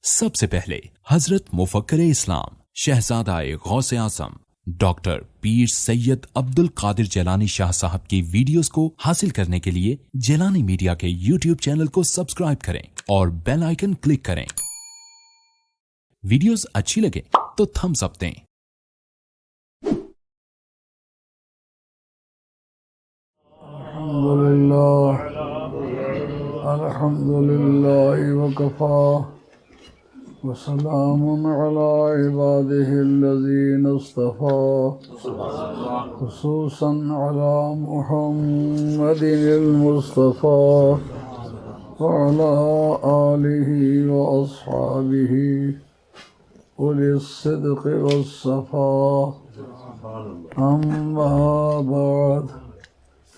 سب سے پہلے حضرت مفکر اسلام شہزادہ غوث اعظم ڈاکٹر پیر سید عبد القادر جیلانی شاہ صاحب کی ویڈیوز کو حاصل کرنے کے لیے جیلانی میڈیا کے یوٹیوب چینل کو سبسکرائب کریں اور بیل آئیکن کلک کریں۔ ویڈیوز اچھی لگے تو تھمز اپ دیں۔ الحمدللہ وکفا وسلام علی عباده الذین اصطفى خصوصا علی محمد المصطفى وعلى آلہ واصحابہ اولی الصدق والصفا اما بعد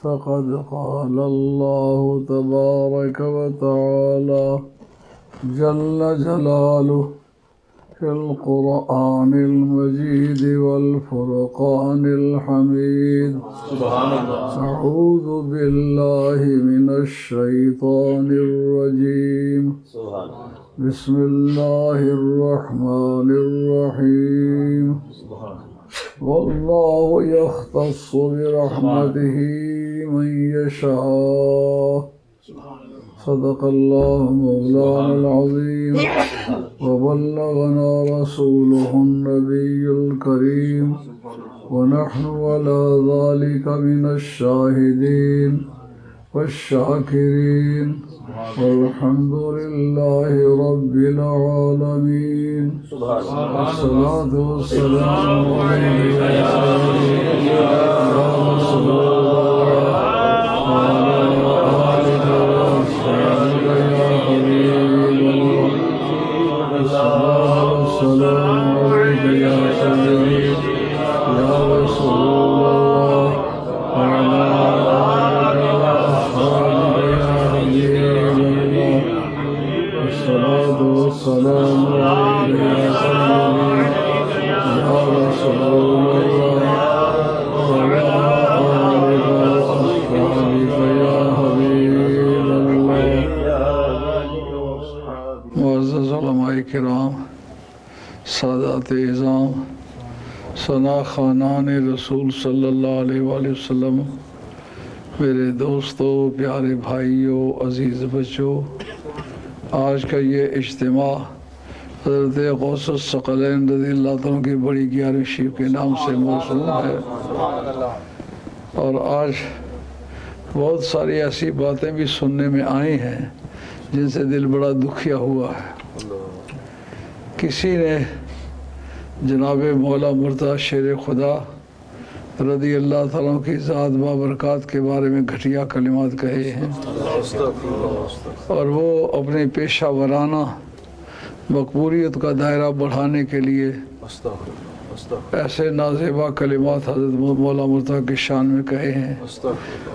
فقد قال الله تبارك وتعالى جل جلاله في القرآن المجيد والفرقان الحميد أعوذ بالله من الشيطان الرجيم بسم الله الرحمن الرحيم والله يختص برحمته من يشاء صدق الله مولانا العظيم وبلغنا رسوله النبي الكريم ونحن على ذلك من الشاهدين والشاكرين والحمد لله رب العالمين والصلاة والسلام عليك يا رسول الله وعلى آلك وأصحابك يا حبيب الله والصلاة والسلام عليك يا سيدي يا رسول الله وعلى آلك وأصحابك يا حبيب الله والصلاة والسلام عليك يا سيدي يا رسول الله وعلى آلك وأصحابك يا حبيب الله۔ معزز علماء کرام، سادات اعظام، ثنا خانان رسول صلی اللہ علیہ وآلہ وسلم، میرے دوستوں، پیارے بھائیوں، عزیز بچوں، آج کا یہ اجتماع حضرت غوث الثقلین رضی اللہ عنہ کی بڑی 11ویں شیف کے نام سے موسوم ہے، اور آج بہت ساری ایسی باتیں بھی سننے میں آئی ہیں جن سے دل بڑا دکھیا ہوا ہے۔ کسی نے جناب مولا مرتضی شیر خدا رضی اللہ تعالیٰ کی ذات بابرکات کے بارے میں گھٹیا کلمات کہے ہیں، اور وہ اپنی پیشہ ورانہ مقبولیت کا دائرہ بڑھانے کے لیے ایسے نازیبا کلمات حضرت مولا مرتضی کی شان میں کہے ہیں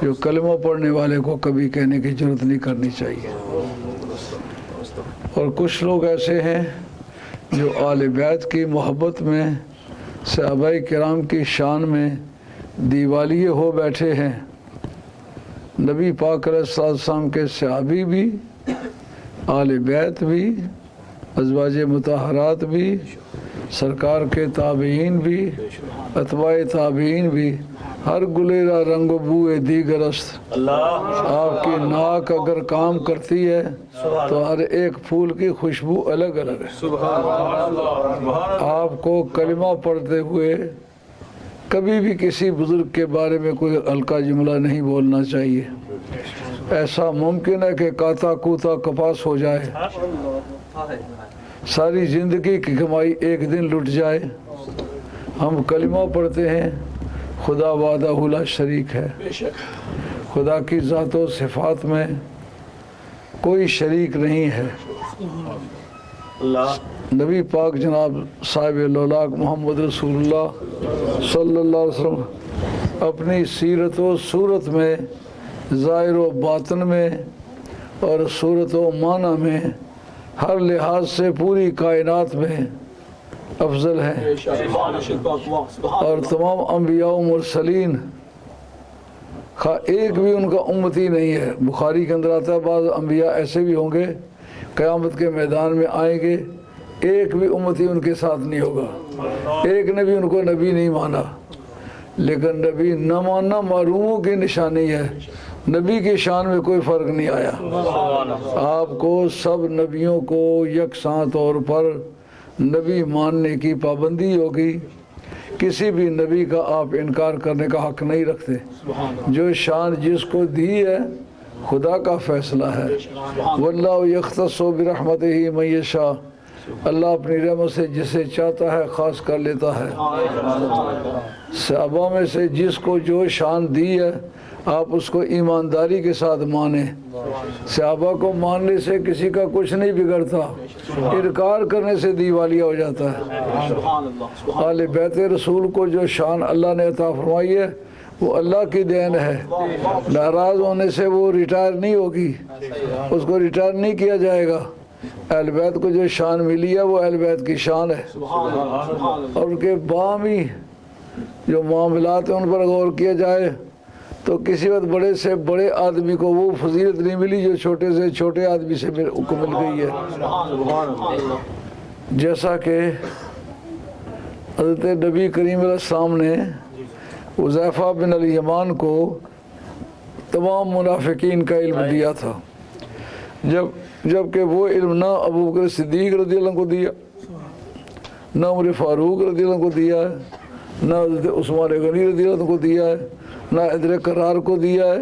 جو کلمہ پڑھنے والے کو کبھی کہنے کی ضرورت نہیں کرنی چاہیے۔ اور کچھ لوگ ایسے ہیں جو آل بیت کی محبت میں صحابہ کرام کی شان میں دیوالیے ہو بیٹھے ہیں۔ نبی پاک علیہ السلام کے صحابی بھی، آل بیت بھی، ازواج مطہرات بھی، سرکار کے تابعین بھی، اتباع تابعین بھی، ہر گلیرہ رنگ و بوئے دیگر است۔ آپ کی ناک اگر کام کرتی ہے تو ہر ایک پھول کی خوشبو الگ الگ ہے۔ آپ کو کلمہ پڑھتے ہوئے کبھی بھی کسی بزرگ کے بارے میں کوئی ہلکا جملہ نہیں بولنا چاہیے۔ ایسا ممکن ہے کہ کاتا کوتا کپاس ہو جائے، ساری زندگی کی کمائی ایک دن لٹ جائے۔ ہم کلمہ پڑھتے ہیں، خدا وحدہ لا شریک ہے، خدا کی ذات و صفات میں کوئی شریک نہیں ہے۔ نبی پاک جناب صاحب لولاک محمد رسول اللہ صلی اللہ علیہ وسلم اپنی سیرت و صورت میں، ظاہر و باطن میں اور صورت و معنی میں ہر لحاظ سے پوری کائنات میں افضل ہیں، اور تمام انبیاء و مرسلین ایک بھی ان کا امتی نہیں ہے۔ بخاری کے اندر آتا ہے بعض انبیاء ایسے بھی ہوں گے قیامت کے میدان میں آئیں گے ایک بھی امتی ان کے ساتھ نہیں ہوگا، ایک نے بھی ان کو نبی نہیں مانا، لیکن نبی نہ ماننا معروموں کی نشانی ہے، نبی کی شان میں کوئی فرق نہیں آیا۔ آپ کو سب نبیوں کو یکساں طور پر نبی ماننے کی پابندی ہوگی، کسی بھی نبی کا آپ انکار کرنے کا حق نہیں رکھتے۔ جو شان جس کو دی ہے خدا کا فیصلہ ہے، واللہ یختص برحمتہ من یشاء، اللہ اپنی رحمت سے جسے چاہتا ہے خاص کر لیتا ہے۔ صحابہ میں سے جس کو جو شان دی ہے آپ اس کو ایمانداری کے ساتھ مانیں۔ صحابہ کو ماننے سے کسی کا کچھ نہیں بگڑتا، انکار کرنے سے دیوالیہ ہو جاتا ہے۔ آل بیت رسول کو جو شان اللہ نے عطا فرمائی ہے وہ اللہ کی دین ہے، ناراض ہونے سے وہ ریٹائر نہیں ہوگی، اس کو ریٹائر نہیں کیا جائے گا۔ اہل بیت کو جو شان ملی ہے وہ اہل بیت کی شان ہے، اور ان کے باہمی جو معاملات ہیں ان پر غور کیا جائے تو کسی وقت بڑے سے بڑے آدمی کو وہ فضیلت نہیں ملی جو چھوٹے سے چھوٹے آدمی سے کو مل گئی ہے۔ جیسا کہ حضرت نبی کریم علیہ السلام نے حذیفہ بن الیمان کو تمام منافقین کا علم دیا تھا، جبکہ وہ علم نہ ابو بکر صدیق رضی اللہ عنہ کو دیا، نہ عمر فاروق رضی اللہ عنہ کو دیا ہے، نہ حضرت عثمان غنی رضی اللہ عنہ کو دیا ہے، نہ حیدر کرار کو دیا ہے،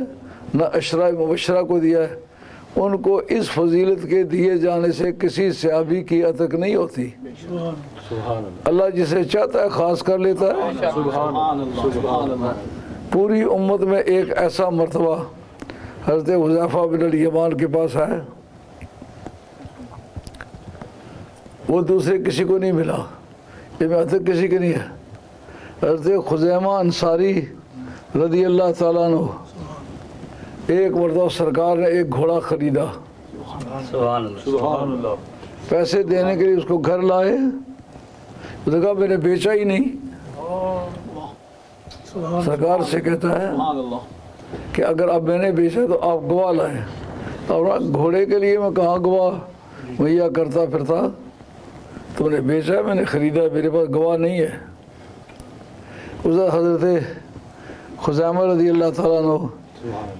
نہ عشرہ مبشرہ کو دیا ہے۔ ان کو اس فضیلت کے دیے جانے سے کسی صحابی کی عتق نہیں ہوتی، اللہ جسے چاہتا ہے خاص کر لیتا ہے۔ پوری امت میں ایک ایسا مرتبہ حضرت حذیفہ بن الیمان کے پاس ہے، وہ دوسرے کسی کو نہیں ملا، یہ میں عتق کسی کی نہیں ہے۔ حضرت خزیمہ انصاری رضی اللہ تعالیٰ عنہ، ایک مرتبہ سرکار نے ایک گھوڑا خریدا، سبحان اللہ، پیسے دینے کے لیے اس کو گھر لائے، اس نے کہا میں نے بیچا ہی نہیں۔ سرکار سے کہتا ہے کہ اگر اب میں نے بیچا تو آپ گواہ لائیں، اور گھوڑے کے لیے میں کہاں گواہ مہیا کرتا پھرتا، تم نے بیچا، میں نے خریدا، میرے پاس گواہ نہیں ہے۔ اس حضرت خزیمہ رضی اللہ تعالیٰ عنہ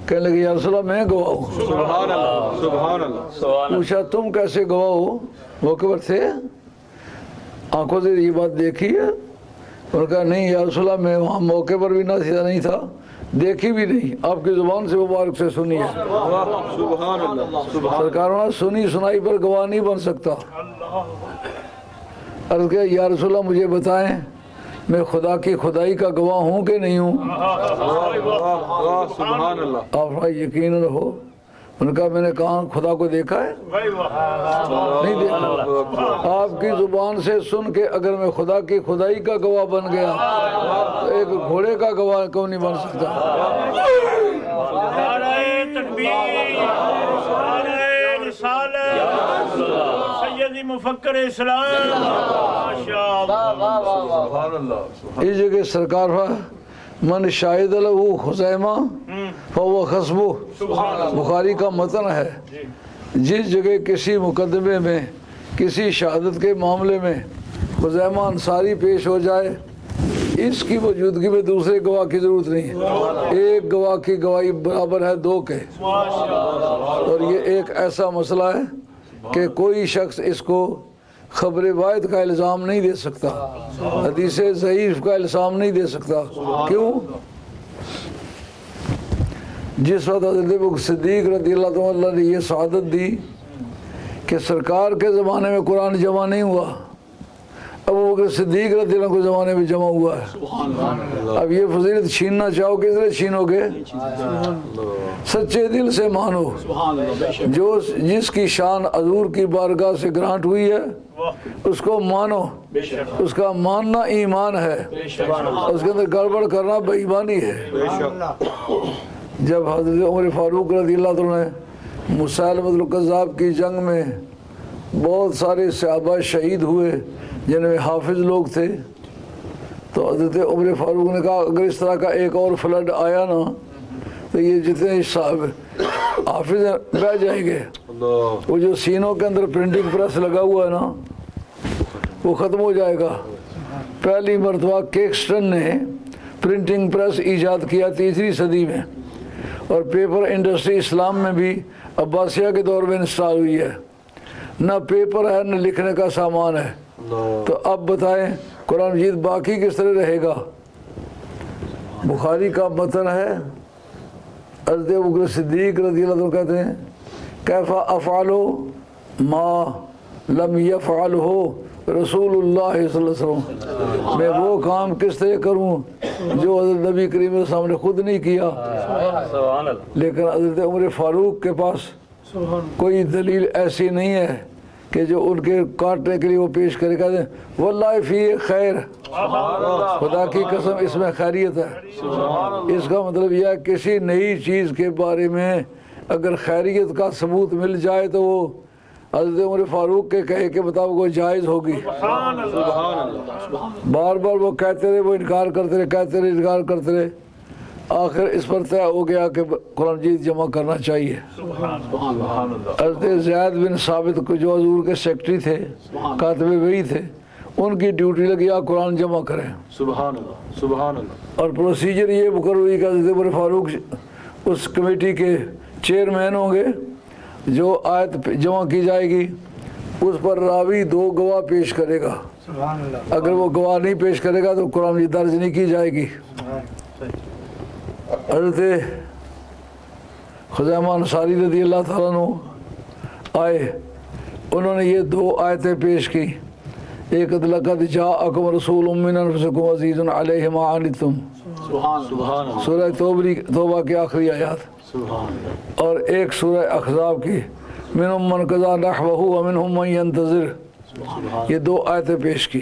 کہنے لگے یا رسول اللہ میں گواہ ہوں۔ سبحان اللہ، سبحان اللہ۔ پوچھا تم کیسے گواہ ہو، موقع پر تھے، آنکھوں سے یہ بات دیکھی ہے؟ انہوں نے کہا نہیں یا رسول اللہ میں وہاں موقع پر بھی نہیں تھا، دیکھی بھی نہیں، آپ کی زبان سے مبارک سے سنی ہے۔ سرکار نے سنی سنائی پر گواہ نہیں بن سکتا۔ عرض کیا یا رسول اللہ مجھے بتائیں میں خدا کی خدائی کا گواہ ہوں کہ نہیں ہوں؟ آپ یقیناً ہو۔ ان کا میں نے کہا خدا کو دیکھا ہے؟ نہیں دیکھا۔ آپ کی زبان سے سن کے اگر میں خدا کی خدائی کا گواہ بن گیا تو ایک گھوڑے کا گواہ کیوں نہیں بن سکتا؟ سیدی مفکر اسلام، اس جگہ سرکار من شاہد لہو خزیمہ فہو خصبہ، بخاری کا متن ہے، جس جگہ کسی مقدمے میں کسی شہادت کے معاملے میں خزیمہ انصاری پیش ہو جائے، اس کی موجودگی میں دوسرے گواہ کی ضرورت نہیں ہے، ایک گواہ کی گواہی برابر ہے دو کے۔ اور یہ ایک ایسا مسئلہ ہے کہ کوئی شخص اس کو خبر واحد کا الزام نہیں دے سکتا، حدیث ضعیف کا الزام نہیں دے سکتا۔ کیوں؟ جس وقت حضرت صدیق رضی اللہ عنہ نے یہ سعادت دی کہ سرکار کے زمانے میں قرآن جمع نہیں ہوا، ابو بکر صدیق رضی اللہ عنہ کے زمانے میں جمع ہوا ہے، اب یہ فضیلت چھیننا چاہو کس طرح چھینو گے؟ سچے دل سے مانو، جس کی شان حضور کی بارگاہ سے گرانٹ ہوئی ہے اس کو مانو، اس کا ماننا ایمان ہے، اس کے اندر گڑبڑ کرنا بے ایمانی ہے۔ جب حضرت عمر فاروق رضی اللہ عنہ نے مسیلمۃ الکذاب کی جنگ میں بہت سارے صحابہ شہید ہوئے جن میں حافظ لوگ تھے، تو حضرت عمر فاروق نے کہا اگر اس طرح کا ایک اور فلڈ آیا نا تو یہ جتنے حافظ بہ جائیں گے۔ وہ جو سینوں کے اندر پرنٹنگ پریس لگا ہوا ہے نا، وہ ختم ہو جائے گا۔ پہلی مرتبہ کیکسٹن نے پرنٹنگ پریس ایجاد کیا 3 صدی میں، اور پیپر انڈسٹری اسلام میں بھی عباسیہ کے دور میں انسٹال ہوئی ہے۔ نہ پیپر ہے نہ لکھنے کا سامان ہے، تو اب بتائیں قرآن مجید باقی کس طرح رہے گا؟ بخاری کا متن ہے، حضرت ابوبکر صدیق رضی اللہ عنہ کہتے ہیں کیف افعل ما لم یفعلہ رسول اللہ صلی اللہ علیہ وسلم، میں وہ کام کس طرح کروں جو حضرت نبی کریم صلی اللہ علیہ وسلم نے خود نہیں کیا۔ لیکن حضرت عمر فاروق کے پاس کوئی دلیل ایسی نہیں ہے کہ جو ان کے کاٹنے کے لیے وہ پیش کرے، کہتے ہیں واللہ فی خیر، خدا کی قسم اس میں خیریت ہے۔ اس کا مطلب یہ ہے کسی نئی چیز کے بارے میں اگر خیریت کا ثبوت مل جائے تو وہ حضرت عمر فاروق کے کہے کے مطابق وہ جائز ہوگی۔ بار بار وہ کہتے رہے، وہ انکار کرتے رہے، کہتے رہے، انکار کرتے رہے، آخر اس پر طے ہو گیا کہ قرآن مجید جمع کرنا چاہیے۔ حضرت زید بن ثابت کو جو حضور کے سیکرٹری تھے، کاتب وحی تھے، ان کی ڈیوٹی لگی آپ قرآن جمع کریں۔ سبحان اللہ، سبحان اللہ۔ اور پروسیجر یہ مقرر ہوئی کہ حضرت عمر فاروق اس کمیٹی کے چیئرمین ہوں گے، جو آیت جمع کی جائے گی اس پر راوی 2 گواہ پیش کرے گا، اگر وہ گواہ نہیں پیش کرے گا تو قرآن مجید درج نہیں کی جائے گی۔ حضرت خزیمہ انصاری رضی اللہ تعالیٰ عنہ آئے، انہوں نے یہ 2 آیتیں پیش کی، ایک لقد جاءکم رسول من انفسکم عزیز علیہ ما عنتم، سورہ توبہ کی آخری آیات، اور ایک سورہ احزاب کی منہم من قضی نحبہ ومنہم من ینتظر، یہ 2 آیتیں پیش کی۔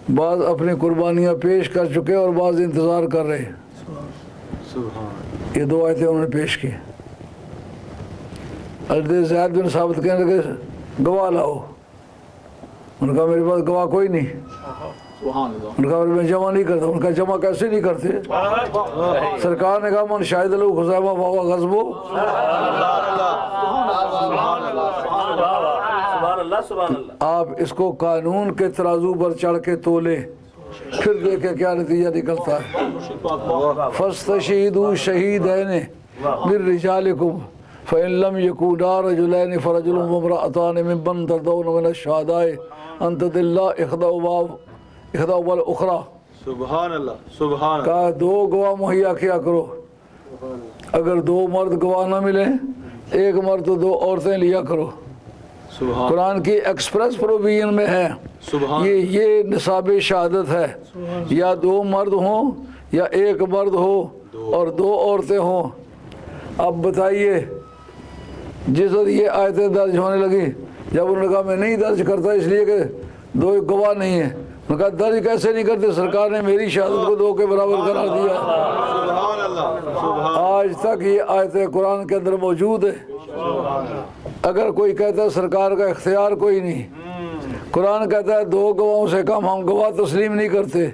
بعض اپنی قربانیاں پیش کر چکے اور بعض انتظار کر رہے، یہ 2 آیتیں انہوں نے پیش کی۔ حضرت زید بن ثابت کہنے لگے گواہ لاؤ، ان کا میرے پاس گواہ کوئی نہیں، ان کا میں جمع نہیں کرتا۔ ان کا جمع کیسے نہیں کرتے؟ سرکار نے کہا من شاہد لہو خزیمہ فہو غصبہ، آپ اس کو قانون کے ترازو پر چڑھ کے تولے، پھر دیکھیں کیا نتیجہ نکلتا ہے۔ فاستشہدوا شہیدین من رجالکم فإن لم يكونا رجلین فرجل وامرأتان ممن ترضون من الشہداء ان تضل احداہما الاخری۔ سبحان اللہ، سبحان اللہ۔ کہا 2 گواہ مہیا کیا کرو، اگر 2 مرد گواہ نہ ملیں، 1 مرد تو 2 عورتیں لیا کرو۔ قرآن کی ایکسپریس پروویژن میں ہے، یہ نصاب شہادت ہے، یا 2 مرد ہوں یا 1 مرد ہو اور 2 عورتیں ہوں۔ اب بتائیے جس وقت یہ آیتیں درج ہونے لگی، جب انہوں نے کہا میں نہیں درج کرتا اس لیے کہ 2 گواہ نہیں ہیں، انہوں نے کہا درج کیسے نہیں کرتے؟ سرکار نے میری شہادت کو 2 کے برابر قرار دیا۔ آج تک یہ آیتیں قرآن کے اندر موجود ہے۔ اگر کوئی کہتا ہے سرکار کا اختیار کوئی نہیں، قرآن کہتا ہے 2 گواہوں سے کم ہم گواہ تسلیم نہیں کرتے،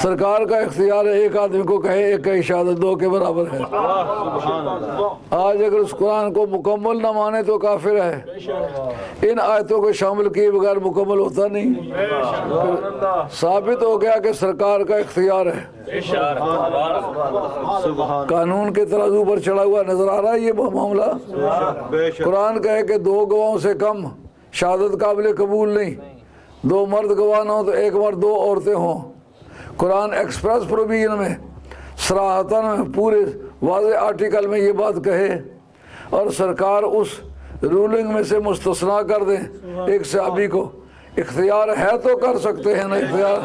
سرکار کا اختیار ہے 1 آدمی کو کہے 1 کی شہادت 2 کے برابر ہے۔ آج اگر اس قرآن کو مکمل نہ مانے تو کافر ہے۔ ان آیتوں کو شامل کیے بغیر مکمل ہوتا نہیں، ثابت ہو گیا کہ سرکار کا اختیار ہے۔ قانون کے ترازو پر چڑھا ہوا نظر آ رہا ہے یہ معاملہ۔ قرآن کہے کہ 2 گواہوں سے کم شہادت قابل قبول نہیں، 2 مرد گواہ نہ ہوں تو 1 مرد 2 عورتیں ہوں۔ قرآن ایکسپریس پروویژن میں صراحتاً پورے واضح آرٹیکل میں یہ بات کہے اور سرکار اس رولنگ میں سے مستثنا کر دیں، ایک صحابی کو اختیار ہے تو کر سکتے ہیں نا اختیار۔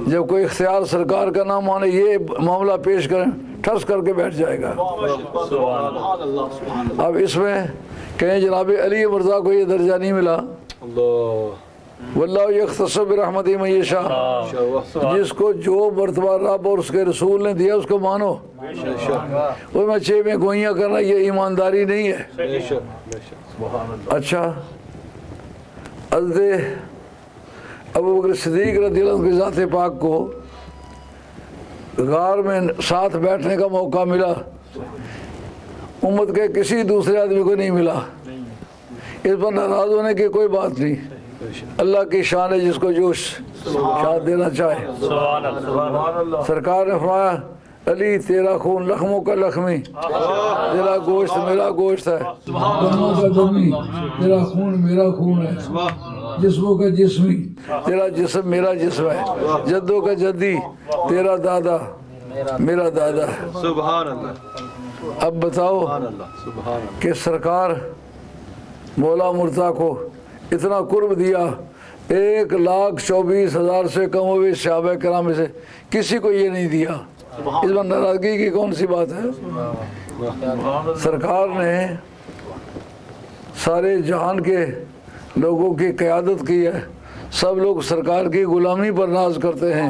جب کوئی اختیار سرکار کا نہ مانے یہ معاملہ پیش کریں ٹھس کر کے بیٹھ جائے گا۔ اب اس میں کہیں جناب علی مرضا کو یہ درجہ نہیں ملا، واللہ یختص برحمتہ من یشاء، جس کو جو مرتبہ رب اور اس کے رسول نے دیا اس کو مانو۔ وہ میں 6 میں گوئیاں کرنا یہ ایمانداری نہیں ہے۔ اچھا، حضرت ابوبکر صدیق رضی اللہ عنہ کی ذات پاک کو غار میں ساتھ بیٹھنے کا موقع ملا، امت کے کسی دوسرے آدمی کو نہیں ملا۔ اس پر ناراض ہونے کی کوئی بات نہیں. اللہ کی شان ہے جس کو جو شان دینا چاہے. سرکار نے فرمایا علی تیرا خون لخموں کا لخمی، تیرا گوشت میرا گوشت ہے، دموں کا دمی، تیرا خون میرا خون ہے، جسموں کا جسمی، تیرا جسم میرا جسم ہے، جدوں کا جدی، تیرا دادا میرا دادا ہے. سبحان اللہ. اب بتاؤ کہ سرکار مولا مرتضیٰ کو اتنا قرب دیا، 1,24,000 سے کم ہوئے صحابہ کرام میں سے کسی کو یہ نہیں دیا. اس میں ناراضگی کی کون سی بات ہے؟ سرکار نے سارے جہان کے لوگوں کی قیادت کی ہے. سب لوگ سرکار کی غلامی پر ناز کرتے ہیں،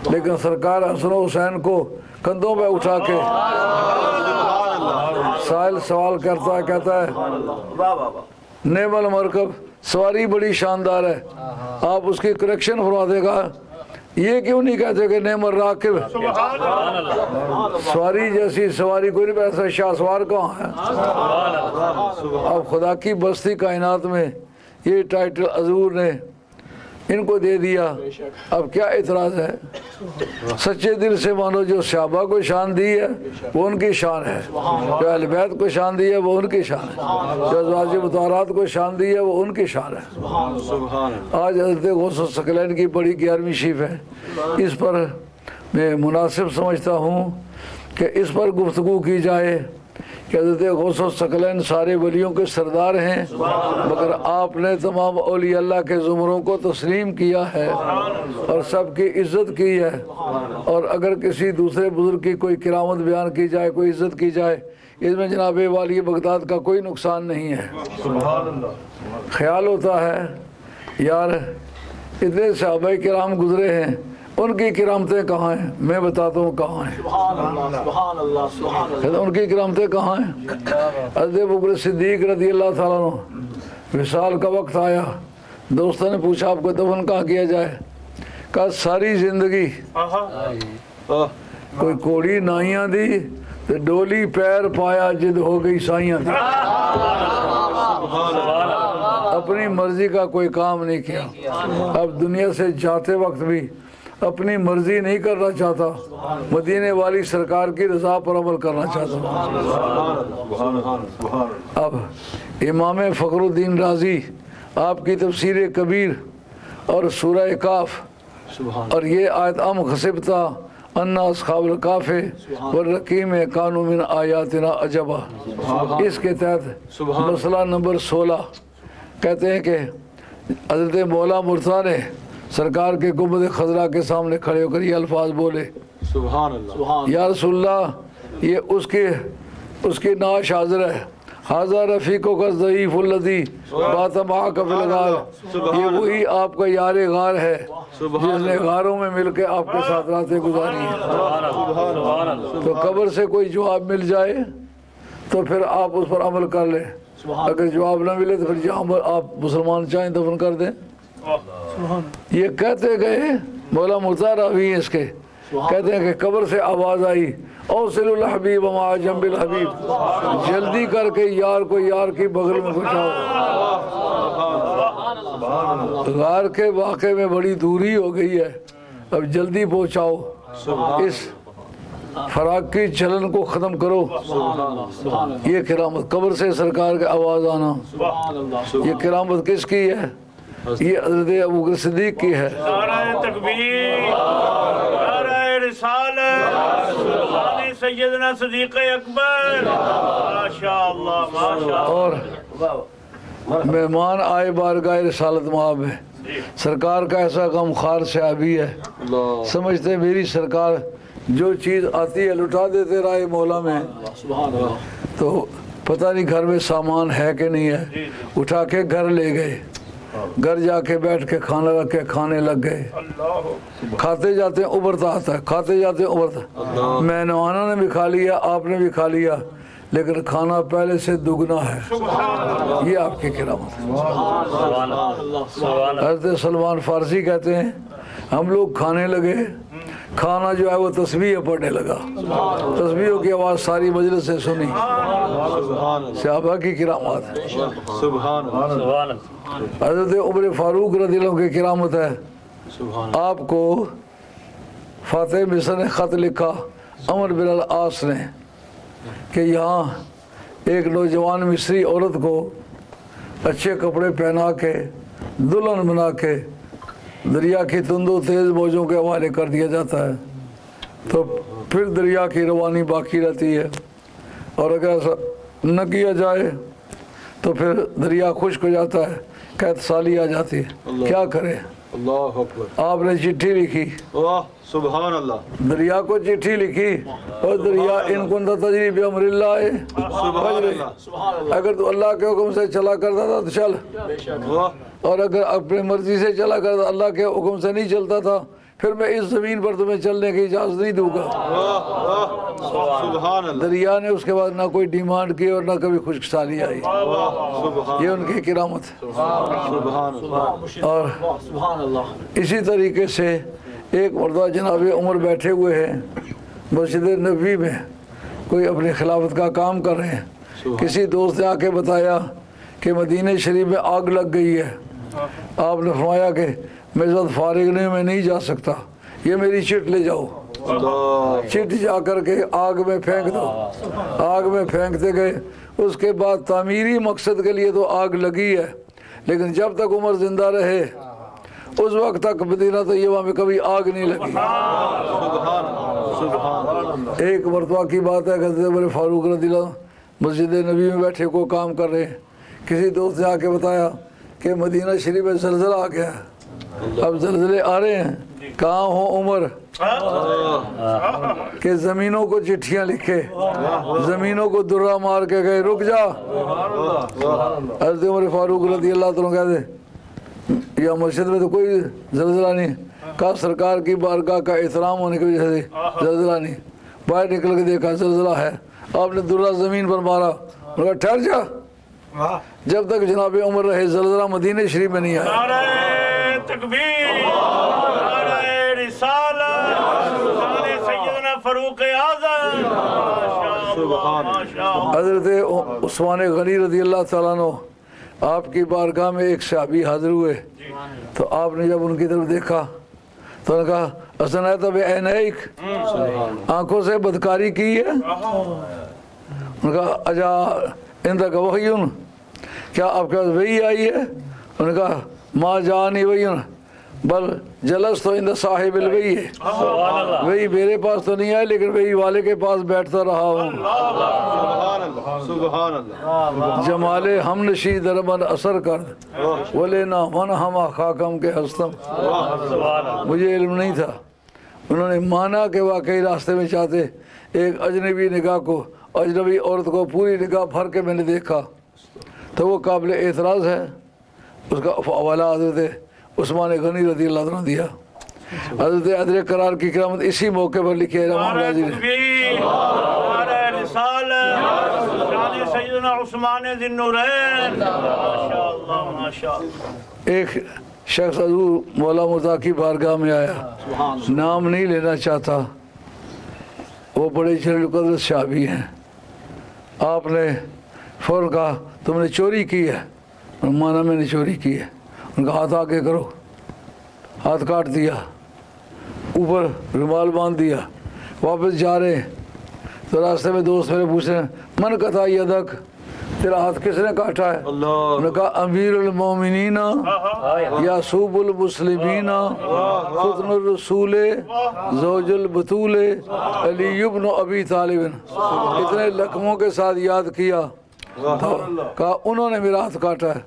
لیکن سرکار حسن و حسین کو کندھوں پہ اٹھا کے سائل سوال کرتا ہے، کہتا ہے نعم المرکب، سواری بڑی شاندار ہے، آپ اس کی کریکشن فرما دے گا. یہ کیوں نہیں کہتے کہ نعم الراکب، سواری جیسی سواری کوئی نہیں، ایسا شاہ سوار کہاں ہے؟ اب خدا کی بستی کائنات میں یہ ٹائٹل حضور نے ان کو دے دیا. اب کیا اعتراض ہے؟ سچے دل سے مانو جو صحابہ کو شان دی ہے وہ ان کی شان ہے، جو اہل بیت کو شان دی ہے وہ ان کی شان ہے، جو ازواج مطہرات کو شان دی ہے وہ ان کی شان ہے. آج حضرت غوث الثقلین کی بڑی 11ویں شریف ہے. اس پر میں مناسب سمجھتا ہوں کہ اس پر گفتگو کی جائے کہ حضرت غوث الثقلین سارے ولیوں کے سردار ہیں، مگر آپ نے تمام اولیاء اللہ کے زمروں کو تسلیم کیا ہے اور سب کی عزت کی ہے. اور اگر کسی دوسرے بزرگ کی کوئی کرامت بیان کی جائے، کوئی عزت کی جائے، اس میں جناب والی بغداد کا کوئی نقصان نہیں ہے. خیال ہوتا ہے یار اتنے صحابہ کرام گزرے ہیں، ان کی کرامتیں کہاں ہیں؟ میں بتاتا ہوں کہاں ہیں. ان کی کرامتیں کہاں ہیں؟ حضرت ابوبکر صدیق رضی اللہ تعالیٰ عنہ وصال کا وقت آیا، دوستوں نے پوچھا آپ کو دفن کہاں کیا جائے؟ کہا ساری زندگی کوئی کوڑی نائیاں دی تو ڈولی پیر پایا جد ہو گئی سائیاں دی. اپنی مرضی کا کوئی کام نہیں کیا. اب دنیا سے جاتے وقت بھی اپنی مرضی نہیں کرنا چاہتا، مدینے والی سرکار کی رضا پر عمل کرنا چاہتا. اب امام فخر الدین رازی آپ کی تفسیر کبیر اور سورہ کاف اور یہ آیت ام خسبتا ان اصحاب الکاف والرقیم کانوا من آیاتنا عجبا، اس کے تحت مسئلہ نمبر 16 کہتے ہیں کہ حضرت مولا مرتضیٰ نے سرکار کے گنبد خضرا کے سامنے کھڑے ہو کر یہ الفاظ بولے، سبحان اللہ، یا رسول اللہ یہ اس کی نعش حاضر ہے، حاضر رفیقوں کا ضعیف الذی بات معاک فی الغار، یہ وہی آپ کا یار غار ہے جس نے غاروں میں مل کے آپ کے ساتھ راتیں گزاری ہیں. تو قبر سے کوئی جواب مل جائے تو پھر آپ اس پر عمل کر لیں، اگر جواب نہ ملے تو پھر جہاں آپ مسلمان چاہیں دفن کر دیں. یہ کہتے گئے مولا مرتضیٰ راوی ہیں اس کے، کہتے ہیں کہ قبر سے آواز آئی اوصل الحبیب مع جنب الحبیب، جلدی کر کے یار کو یار کی بغل میں پہنچاؤ. غار کے واقعے میں بڑی دوری ہو گئی ہے، اب جلدی پہنچاؤ، اس فراق کی چلن کو ختم کرو. یہ کرامت قبر سے سرکار کی آواز آنا، یہ کرامت کس کی ہے؟ یہ حضرت ابوبکر صدیق کی ہے. نعرہ تکبیر، نعرہ رسالت، سبحان سیدنا صدیق اکبر، ماشاءاللہ ماشاءاللہ. اور مہمان آئے بارگاہ رسالت مآب میں، سرکار کا ایسا غمخوار صحابی ہے، سمجھتے میری سرکار جو چیز آتی ہے لٹا دیتے رائے مولا میں، تو پتہ نہیں گھر میں سامان ہے کہ نہیں ہے، اٹھا کے گھر لے گئے، گھر جا کے بیٹھ کے کھانا رکھ کے کھانے لگ گئے. کھاتے جاتے ہیں ابھرتا آتا ہے، کھاتے جاتے ہیں ابھرتا. مہمانوں نے بھی کھا لیا، آپ نے بھی کھا لیا، لیکن کھانا پہلے سے دگنا ہے. یہ آپ کی کرامت ہے. حضرت سلمان فارسی کہتے ہیں ہم لوگ کھانے لگے، کھانا جو ہے وہ تسبیح پڑھنے لگا. تسبیحوں کی آواز ساری مجلس سے سنی. صحابہ کی کرامات. سبحان اللہ. حضرت عمر فاروق رضی اللہ عنہ کی کرامت ہے. آپ کو فاتح مصر نے خط لکھا عمر بن العاص نے کہ یہاں ایک نوجوان مصری عورت کو اچھے کپڑے پہنا کے دلہن بنا کے دریا کی تند و تیز موجوں کے حوالے کر دیا جاتا ہے. تو پھر دریا کی روانی باقی رہتی ہے، اور اگر ایسا نہ کیا جائے تو پھر دریا خشک ہو جاتا ہے، قحط سالی آ جاتی ہے. کیا کرے؟ اللہ اکبر. آپ نے چٹھی لکھی، سبحان اللہ. دریا کو چٹھی لکھی، اور دریا ان کنت تجری بامر اللہ ہے، سبحان اللہ. اگر تو اللہ کے حکم سے چلا کرتا تھا تو چل، اور اگر اپنی مرضی سے چلا کرتا اللہ کے حکم سے نہیں چلتا تھا پھر میں اس زمین پر تمہیں چلنے کی اجازت نہیں دوں گا. سبحان اللہ. دریا نے اس کے بعد نہ کوئی ڈیمانڈ کی اور نہ کبھی خشک سالی آئی. یہ ان کی کرامت ہے. سبحان اللہ. اور اسی طریقے سے ایک مرتبہ جناب عمر بیٹھے ہوئے ہیں مسجد نبوی میں، کوئی اپنی خلافت کا کام کر رہے ہیں. کسی دوست نے آ کے بتایا کہ مدینہ شریف میں آگ لگ گئی ہے. آپ نے فرمایا کہ میں اس وقت فارغ نہیں، میں نہیں جا سکتا، یہ میری چٹ لے جاؤ. چٹ جا کر کے آگ میں پھینک دو. آگ میں پھینکتے گئے. اس کے بعد تعمیری مقصد کے لیے تو آگ لگی ہے، لیکن جب تک عمر زندہ رہے اس وقت تک مدینہ طیبہ میں کبھی آگ نہیں لگی. ایک مرتبہ کی بات ہے کہ حضرت عمر فاروق رضی اللہ عنہ مسجد نبی میں بیٹھے کو کام کر رہے ہیں. کسی دوست نے آ کے بتایا کہ مدینہ شریف میں زلزلہ آ گیا ہے. اب زلزلے آ رہے ہیں، کہاں ہو عمر کہ زمینوں کو چٹھیاں لکھے، زمینوں کو درہ مار کے گئے رک جا. حضرت عمر فاروق رضی اللہ عنہ کہتے یا مسجد میں تو کوئی زلزلہ نہیں. کہا سرکار کی بارگاہ کا احترام ہونے کی وجہ سے زلزلہ نہیں. باہر نکل کے دیکھا زلزلہ ہے. آپ نے درہ زمین پر مارا، کہا ٹھہر جا. جب تک جناب عمر رہے زلزلہ مدینہ شریف میں نہیں آیا. نعرہ تکبیر، نعرہ رسالت، نعرہ سیدنا فاروق اعظم. حضرت عثمان غنی رضی اللہ تعالیٰ عنہ آپ کی بارگاہ میں ایک صحابی حاضر ہوئے. تو آپ نے جب ان کی طرف دیکھا تو انہوں نے کہا اسنیت بعینیک، آنکھوں سے بدکاری کی ہے. انہوں نے کہا اجا عندک وحی، کیا آپ کے پاس وحی آئی ہے؟ انہوں نے کہا ما جانی وحی بل جلس تو عند صاحب الوحی ہے. وحی میرے پاس تو نہیں آئی لیکن وحی والے کے پاس بیٹھتا رہا ہوں. سبحان اللہ. جمال ہم نشی دربن اثر کرد ولینا من ہما خاکم کے ہستم. مجھے علم نہیں تھا. انہوں نے مانا کہ واقعی راستے میں چاہتے ایک اجنبی نگاہ کو، اجنبی عورت کو پوری نگاہ بھر کے میں نے دیکھا تو وہ قابل اعتراض ہے. اس کا حوالہ حضرت عثمان غنی رضی اللہ عنہ دیا. حضرت حیدر کرار کی کرامت اسی موقع پر لکھی ہے امام راضی نے. نعرہ رسالت، نعرہ سیدنا عثمان ذی النورین. ماشاءاللہ ماشاءاللہ. ایک شخص حضور مولا مرتضیٰ کی بارگاہ میں آیا، نام نہیں لینا چاہتا. وہ بڑے جلیل القدر صحابی ہیں. آپ نے فوراً کہا تم نے چوری کی ہے؟ مانا میں نے چوری کی ہے. ان کا ہاتھ آگے کرو. ہاتھ کاٹ دیا، اوپر رومال باندھ دیا. واپس جا رہے تو راستے میں دوست میرے پوچھ رہے ہیں من قطع یدک، تیرا ہاتھ کس نے کاٹا ہے؟ انہوں نے کہا امیر المومنین یعصوب المسلمین فتن الرسول زوج البطول علی بن ابی طالب. اتنے لقبوں کے ساتھ یاد کیا. کہا انہوں نے میرا ہاتھ کاٹا ہے.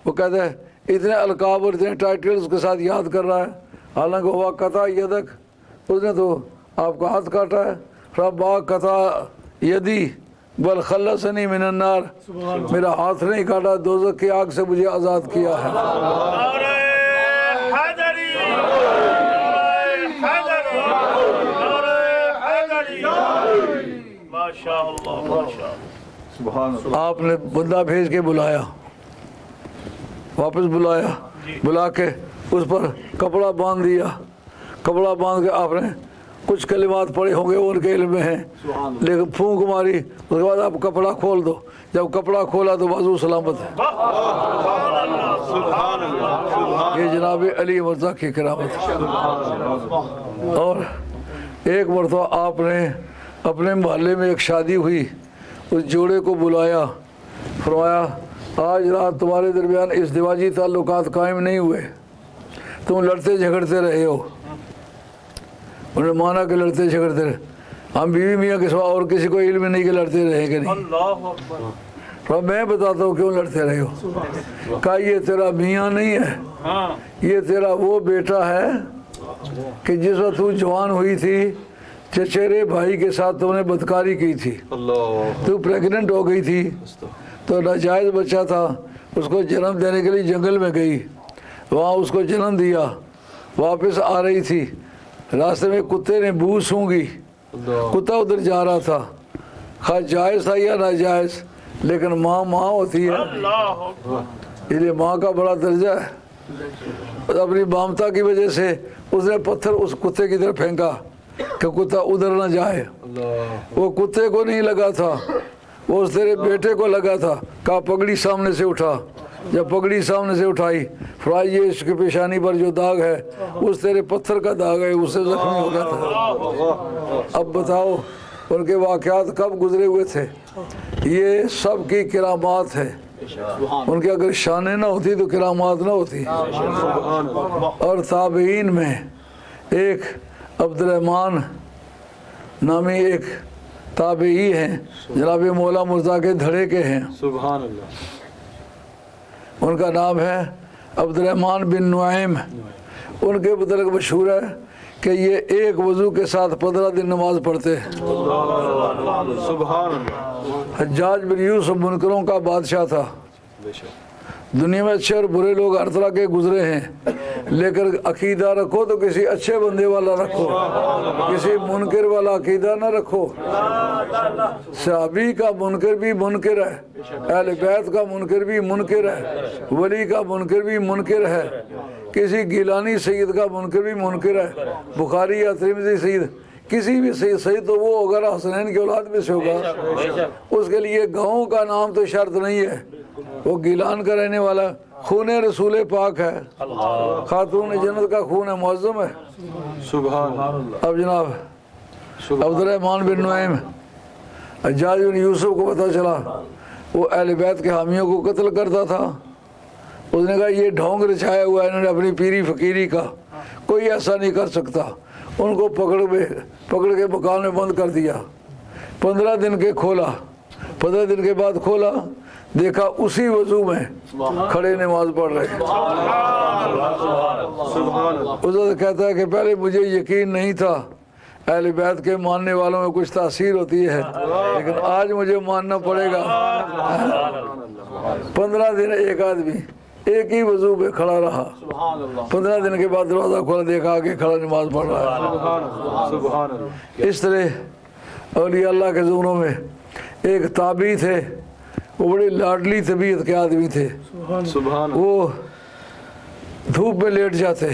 وہ کہتے ہیں اتنے القاب اور اتنے ٹائٹلز کے ساتھ یاد کر رہا ہے، حالانکہ ہوا قطع یدک، اس نے تو آپ کا ہاتھ کاٹا ہے. ربا قطع یدی بل خلصنی من النار، میرا ہاتھ نہیں کاٹا، دوزخ کی آگ سے مجھے آزاد کیا ہے. نعرہ حیدری، حیدری، حیدری. ماشاءاللہ ماشاءاللہ. آپ نے بندہ بھیج کے بلایا، واپس بلایا، بلا کے اس پر کپڑا باندھ دیا. کپڑا باندھ کے آپ نے کچھ کلمات پڑھے ہوں گے وہ ان کے علم میں ہیں، لیکن پھونک ماری اس کے بعد آپ کپڑا کھول دو، جب کپڑا کھولا تو وضو سلامت ہے۔ یہ جناب علی مرزا کی کرامت ہے۔ اور ایک مرتبہ آپ نے اپنے محلے میں ایک شادی ہوئی، اس جوڑے کو بلایا، فرمایا آج رات تمہارے درمیان ازدواجی تعلقات قائم نہیں ہوئے، تم لڑتے جھگڑتے رہے ہو۔ انہوں نے مانا کہ لڑتے جھگڑتے رہے، ہم بیوی میاں کے سوا اور کسی کو علم نہیں کہ لڑتے رہے کہ نہیں۔ میں بتاتا ہوں کیوں لڑتے رہے ہو۔ کہا یہ تیرا میاں نہیں ہے، یہ تیرا وہ بیٹا ہے کہ جس وقت تو جوان ہوئی تھی چچیرے بھائی کے ساتھ تم نے بدکاری کی تھی، تو پریگننٹ ہو گئی تھی، تو ناجائز بچہ تھا، اس کو جنم دینے کے لیے جنگل میں گئی، وہاں اس کو جنم دیا، واپس آ رہی تھی، راستے میں کتے نے بو سونگھی، کتا ادھر جا رہا تھا، خواہ جائز تھا یا ناجائز، لیکن ماں ماں ہوتی ہے، اس لیے ماں کا بڑا درجہ ہے۔ اپنی مامتا کی وجہ سے اس نے پتھر اس کتے کی طرف پھینکا کہ کتا ادھر نہ جائے، وہ کتے کو نہیں لگا تھا، وہ اس تیرے بیٹے کو لگا تھا۔ کہا پگڑی سامنے سے اٹھا، جب پگڑی سامنے سے اٹھائی، فرمایا یہ اس کی پیشانی پر جو داغ ہے اس تیرے پتھر کا داغ ہے، اس سے زخمی ہو گیا تھا۔ اب بتاؤ ان کے واقعات کب گزرے ہوئے تھے؟ یہ سب کی کرامات ہے، ان کے اگر شانیں نہ ہوتی تو کرامات نہ ہوتی۔ اور تابعین میں ایک عبد الرحمن نامی ایک تابعی ہیں، جناب مولا مرزا کے دھڑے کے ہیں، سبحان اللہ، ان کا نام ہے عبد الرحمن بن نعیم۔ ان کے متعلق مشہور ہے کہ یہ ایک وضو کے ساتھ 15 دن نماز پڑھتے ہیں۔ سبحان اللہ، حجاج بن یوسف منکروں کا بادشاہ تھا، دنیا میں اچھے اور برے لوگ ہر طرح کے گزرے ہیں، لیکن عقیدہ رکھو تو کسی اچھے بندے والا رکھو، کسی منکر والا عقیدہ نہ رکھو۔ صحابی کا منکر بھی منکر ہے، اہل بیت کا منکر بھی منکر ہے، ولی کا منکر بھی منکر ہے، کسی گیلانی سید کا منکر بھی منکر ہے، بخاری یا ترمذی سید، کسی بھی سید تو وہ اگر حسنین کی اولاد میں سے ہوگا، اس کے لیے گاؤں کا نام تو شرط نہیں ہے، وہ گیلان کا رہنے والا، خون رسول پاک ہے، خاتون جنت کا خون ہے، معظم ہے۔ سبحان اللہ، اب جناب عبد الرحمن بن نعیم، حجاج بن یوسف کو پتہ چلا وہ اہل بیت کے حامیوں کو قتل کرتا تھا، اس نے کہا یہ ڈھونگ رچایا ہوا ہے انہوں نے اپنی پیری فقیری کا، کوئی ایسا نہیں کر سکتا۔ ان کو پکڑ کے مکان میں بند کر دیا، 15 دن کے کھولا، 15 دن کے بعد کھولا، دیکھا اسی وضو میں کھڑے نماز پڑھ رہے ہیں۔ اس وقت کہتا ہے کہ پہلے مجھے یقین نہیں تھا اہل بیت کے ماننے والوں میں کچھ تاثیر ہوتی ہے، لیکن آج مجھے ماننا پڑے گا۔ 15 دن ایک آدمی ایک ہی وضو پہ کھڑا رہا، 15 دن کے بعد دروازہ کھولا، دیکھا آگے کھڑا نماز پڑھ رہا ہے۔ سبحان اللہ، اس طرح اولیاء اللہ کے زمروں میں ایک تابعی تھے، وہ بڑی لاڈلی طبیعت کے آدمی تھے، سبحان اللہ، وہ دھوپ میں لیٹ جاتے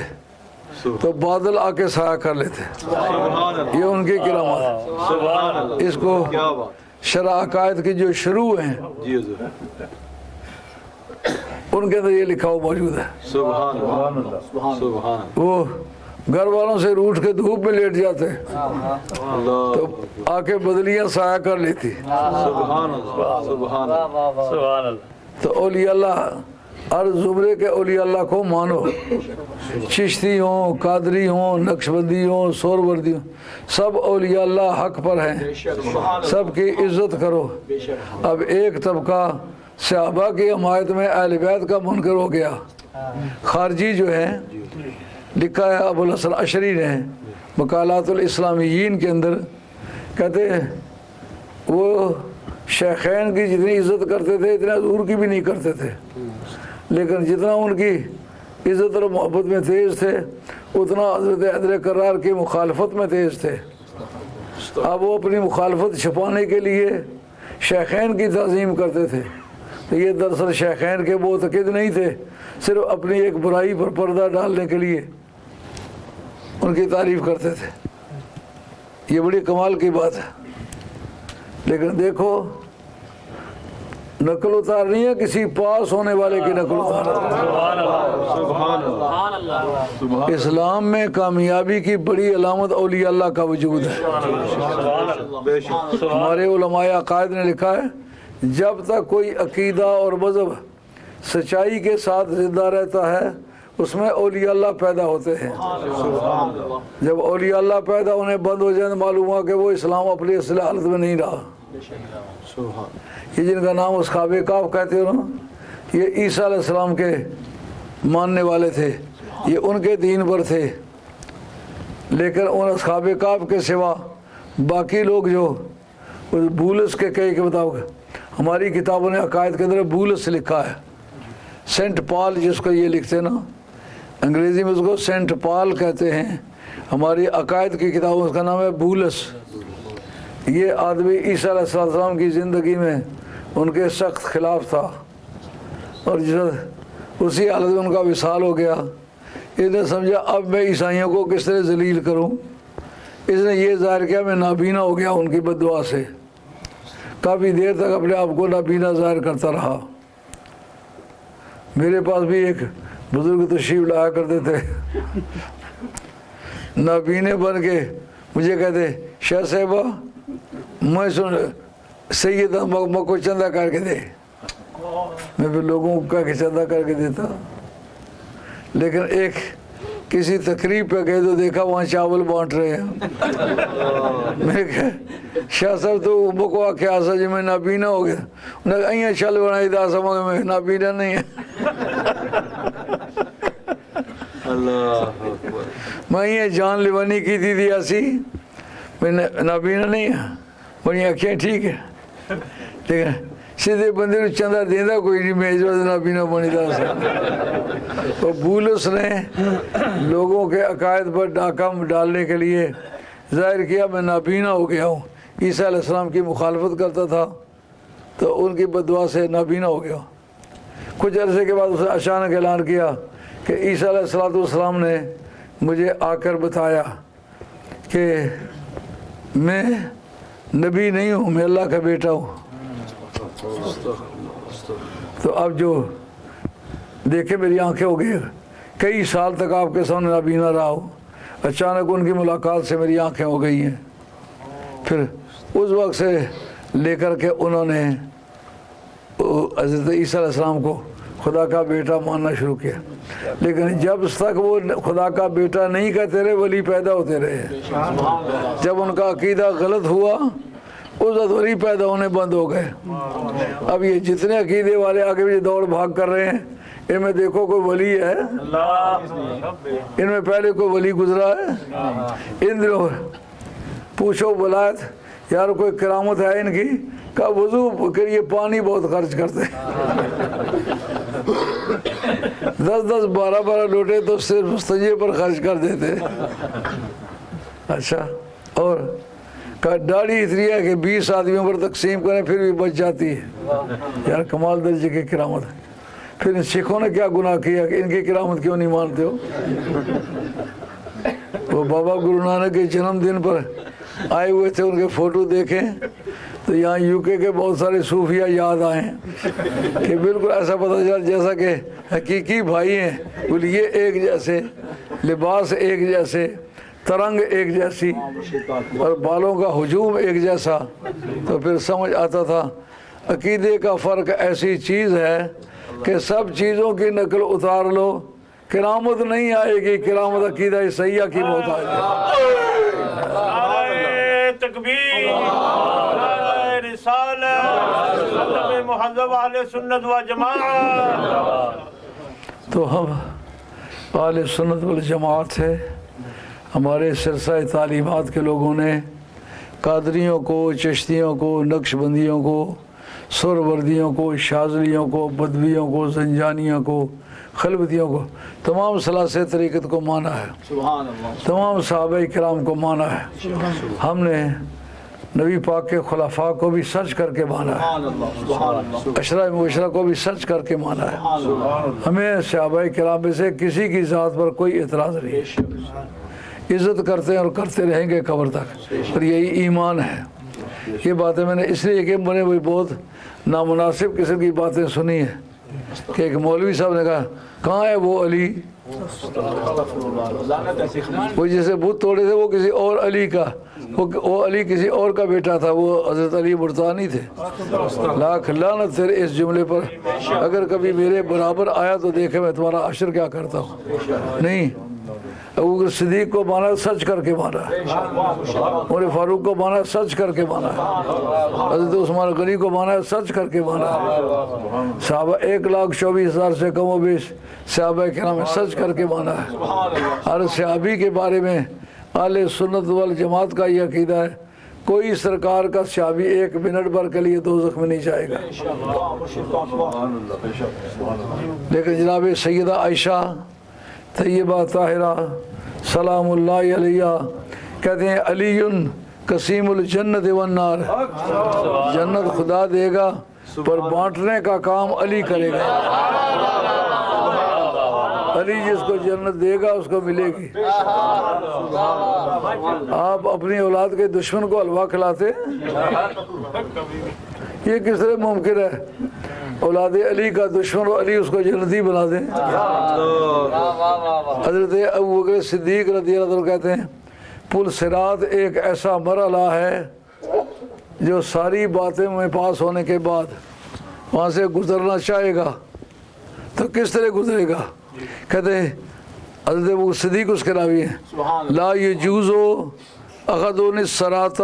تو بادل آ کے سایہ کر لیتے، سبحان اللہ، یہ ان کی کرامات۔ سبحان اللہ، اس کو کیا بات، شرح عقائد کی جو شروع ہیں جی حضور، ان کے اندر یہ لکھا ہوا موجود ہے۔ سبحان اللہ، سبحان وہ گھر والوں سے روٹھ کے دھوپ میں لیٹ جاتے اللہ، تو آ کے بدلیاں سایہ کر لیتی۔ سبحان اللہ، سبحان اللہ، سبحان اللہ، تو اولیاء اللہ ہر زمرے کے اولیاء اللہ کو مانو، چشتی ہوں، قادری ہوں، نقشبندی ہوں، سہروردی ہوں، سب اولیاء اللہ حق پر ہیں، سب کی عزت کرو۔ اب ایک طبقہ صحابہ کی حمایت میں اہل بیت کا منکر ہو گیا، خارجی جو ہے، لکھا ہے ابو الحسن اشری نے مقالات الاسلامیین کے اندر، کہتے ہیں وہ شیخین کی جتنی عزت کرتے تھے اتنا حضور کی بھی نہیں کرتے تھے، لیکن جتنا ان کی عزت اور محبت میں تیز تھے اتنا حضرت حیدر کرار کی مخالفت میں تیز تھے۔ اب وہ اپنی مخالفت چھپانے کے لیے شیخین کی تعظیم کرتے تھے، تو یہ دراصل شیخین کے معتقد نہیں تھے، صرف اپنی ایک برائی پر پردہ ڈالنے کے لیے ان کی تعریف کرتے تھے۔ یہ بڑی کمال کی بات ہے. لیکن دیکھو نقل اتار نہیں ہے کسی پاس ہونے والے کی نقل اتار. اسلام میں کامیابی کی بڑی علامت اولیاء اللہ کا وجود ہے. ہمارے علماء عقائد نے لکھا ہے جب تک کوئی عقیدہ اور مذہب سچائی کے ساتھ زندہ رہتا ہے اس میں اولیاء اللہ پیدا ہوتے ہیں. جب اولیاء اللہ پیدا ہونے بند ہو جائیں معلوم ہوا کہ وہ اسلام اپنی اصل حالت میں نہیں رہا. یہ جن کا نام اصحاب کہف کہتے ہو نا یہ عیسیٰ علیہ السلام کے ماننے والے تھے, یہ ان کے دین پر تھے. لیکن ان اصحاب کہف کے سوا باقی لوگ جو بولس کے کہے کے مطابق ہماری کتابوں نے عقائد کے اندر بولس لکھا ہے, سینٹ پال جس کو یہ لکھتے ہیں نا انگریزی میں اس کو سینٹ پال کہتے ہیں, ہماری عقائد کی کتابوں اس کا نام ہے بولس. یہ آدمی عیسیٰ علیہ السلام کی زندگی میں ان کے سخت خلاف تھا اور اسی حالت میں ان کا وصال ہو گیا. اس نے سمجھا اب میں عیسائیوں کو کس طرح ذلیل کروں. اس نے یہ ظاہر کیا میں نابینا ہو گیا ان کی بد دعا سے. کافی دیر تک اپنے آپ کو نابینا ظاہر کرتا رہا. میرے پاس بھی ایک بزرگ تشریف لایا کرتے تھے, نابینے بن کے مجھے کہتے شاہ صاحبہ میں سن سید مکہ کو چندہ کر کے دے. میں پھر لوگوں کو کہہ کے چندہ کر کے دیتا. لیکن ایک کسی تقریب پہ گئے تو دیکھا وہاں چاول بانٹ رہے ہیں. میں کہا شاہ صاحب تو مکو آکھے آسا جی میں نابینا ہو گیا. انہوں نے کہا اینیا چل بنائی دا سمجھ میں نابینا نہیں ہے. میں یہ جان لیوانی کی تھی ایسی میں نابینا نہیں ہے. بڑی آنکھیں ٹھیک ہے لیکن سیدھے بندے کو چندہ دینا کوئی نہیں, میں اس وقت نابینا بنی دا سا. تو بولس نے لوگوں کے عقائد پر ڈاکہ ڈالنے کے لیے ظاہر کیا میں نابینا ہو گیا ہوں. عیسیٰ علیہ السلام کی مخالفت کرتا تھا تو ان کی بد دعا سے نابینا ہو گیا. کچھ عرصے کے بعد اسے اچانک اعلان کیا کہ عیسیٰ علیہ السلام نے مجھے آ کر بتایا کہ میں نبی نہیں ہوں, میں اللہ کا بیٹا ہوں. تو اب جو دیکھے میری آنکھیں ہو گئی, کئی سال تک آپ کے سامنے نابینا رہا ہوں, اچانک ان کی ملاقات سے میری آنکھیں ہو گئی ہیں. پھر اس وقت سے لے کر کے انہوں نے حضرت عیسیٰ علیہ السلام کو خدا کا بیٹا ماننا شروع کیا. لیکن جب تک وہ خدا کا بیٹا نہیں کہتے رہے ولی پیدا ہوتے رہے. جب ان کا عقیدہ غلط ہوا اس وقت ولی پیدا ہونے بند ہو گئے. اب یہ جتنے عقیدے والے آگے بھی دوڑ بھاگ کر رہے ہیں ان میں دیکھو کوئی ولی ہے, ان میں پہلے کوئی ولی گزرا ہے. ان دنوں پوچھو ولایت یار کوئی کرامت ہے ان کی, کا وضو کے لیے پانی بہت خرچ کرتے 10-12 لوٹے تو صرف مستجے پر خرچ کر دیتے. اچھا اور داڑھی اتنی ہے کہ 20 آدمیوں پر تقسیم کریں پھر بھی بچ جاتی ہے. یار کمال درجے کی کرامت ہے. پھر ان سکھوں نے کیا گناہ کیا کہ ان کی کرامت کیوں نہیں مانتے ہو. وہ بابا گرو نانک کے جنم دن پر آئے ہوئے تھے, ان کے فوٹو دیکھیں تو یہاں UK کے بہت سارے صوفیہ یاد آئے کہ بالکل ایسا پتہ چلا جیسا کہ حقیقی بھائی ہیں. بولیے ایک جیسے, لباس ایک جیسے, ترنگ ایک جیسی اور بالوں کا ہجوم ایک جیسا. تو پھر سمجھ آتا تھا عقیدے کا فرق ایسی چیز ہے کہ سب چیزوں کی نقل اتار لو, کرامت نہیں آئے گی. کرامت عقیدہ صحیحہ کی محتاج ہے. تکبیر, رسالت, مذہب مہذب اہل سنت و جماعت. تو ہم اہل سنت والجماعت ہے. ہمارے سلسلہ تعلیمات کے لوگوں نے قادریوں کو, چشتیوں کو, نقش بندیوں کو, سر وردیوں کو, شاذلیوں کو, بدویوں کو, زنجانیوں کو, خلوتیوں کو, تمام ثلاثہ طریقت کو مانا ہے. تمام صحابہ کرام کو مانا ہے. ہم نے نبی پاک کے خلفاء کو بھی سچ کر کے مانا ہے, عشرہ مبشرہ کو بھی سچ کر کے مانا ہے. ہمیں صحابہ کرام میں سے کسی کی ذات پر کوئی اعتراض نہیں. عزت کرتے ہیں اور کرتے رہیں گے قبر تک، اور یہی ایمان ہے۔ یہ باتیں میں نے اس لیے کہ میں نے وہی بہت نامناسب قسم کی باتیں سنی ہیں کہ ایک مولوی صاحب نے کہا کہاں ہے وہ علی، وہ جیسے بت توڑے تھے وہ کسی اور علی کا، وہ علی کسی اور کا بیٹا تھا، وہ حضرت علی برطانی تھے۔ لاکھ لعنت تیرے اس جملے پر، اگر کبھی میرے برابر آیا تو دیکھے میں تمہارا عشر کیا کرتا ہوں۔ نہیں، ابو بکر صدیق کو مانا سچ کر کے مانا، عمر فاروق کو مانا سچ کر کے مانا، حضرت عثمان غنی کو مانا سچ کر کے مانا، صحابہ 1,24,000 سے کم و بیش صحابہ کرام نے سچ کر کے مانا ہے۔ ہر صحابی کے بارے میں اہل سنت والجماعت کا یہ عقیدہ ہے کوئی سرکار کا صحابی 1 منٹ بھر کے لیے دوزخ میں نہیں جائے گا۔ لیکن جناب سیدہ عائشہ طیبہ طاہرہ سلام اللہ علیہ کہتے ہیں علی قسیم الجنت والنار، جنت خدا دے گا پر بانٹنے کا کام علی کرے گا۔ علی جس کو جنت دے گا اس کو ملے گی۔ آپ اپنی اولاد کے دشمن کو حلوہ کھلاتے، یہ کس طرح ممکن ہے؟ اولاد علی کا دشمن اور علی اس کو جنتی بنا دیں۔ حضرت ابو بکر صدیق رضی اللہ عنہ کہتے ہیں پل صراط ایک ایسا مرحلہ ہے جو ساری باتیں میں پاس ہونے کے بعد وہاں سے گزرنا چاہے گا تو کس طرح گزرے گا؟ کہتے ہیں حضرت ابو بکر صدیق اس کے راوی ہیں لا یجوزو اخذون الصراط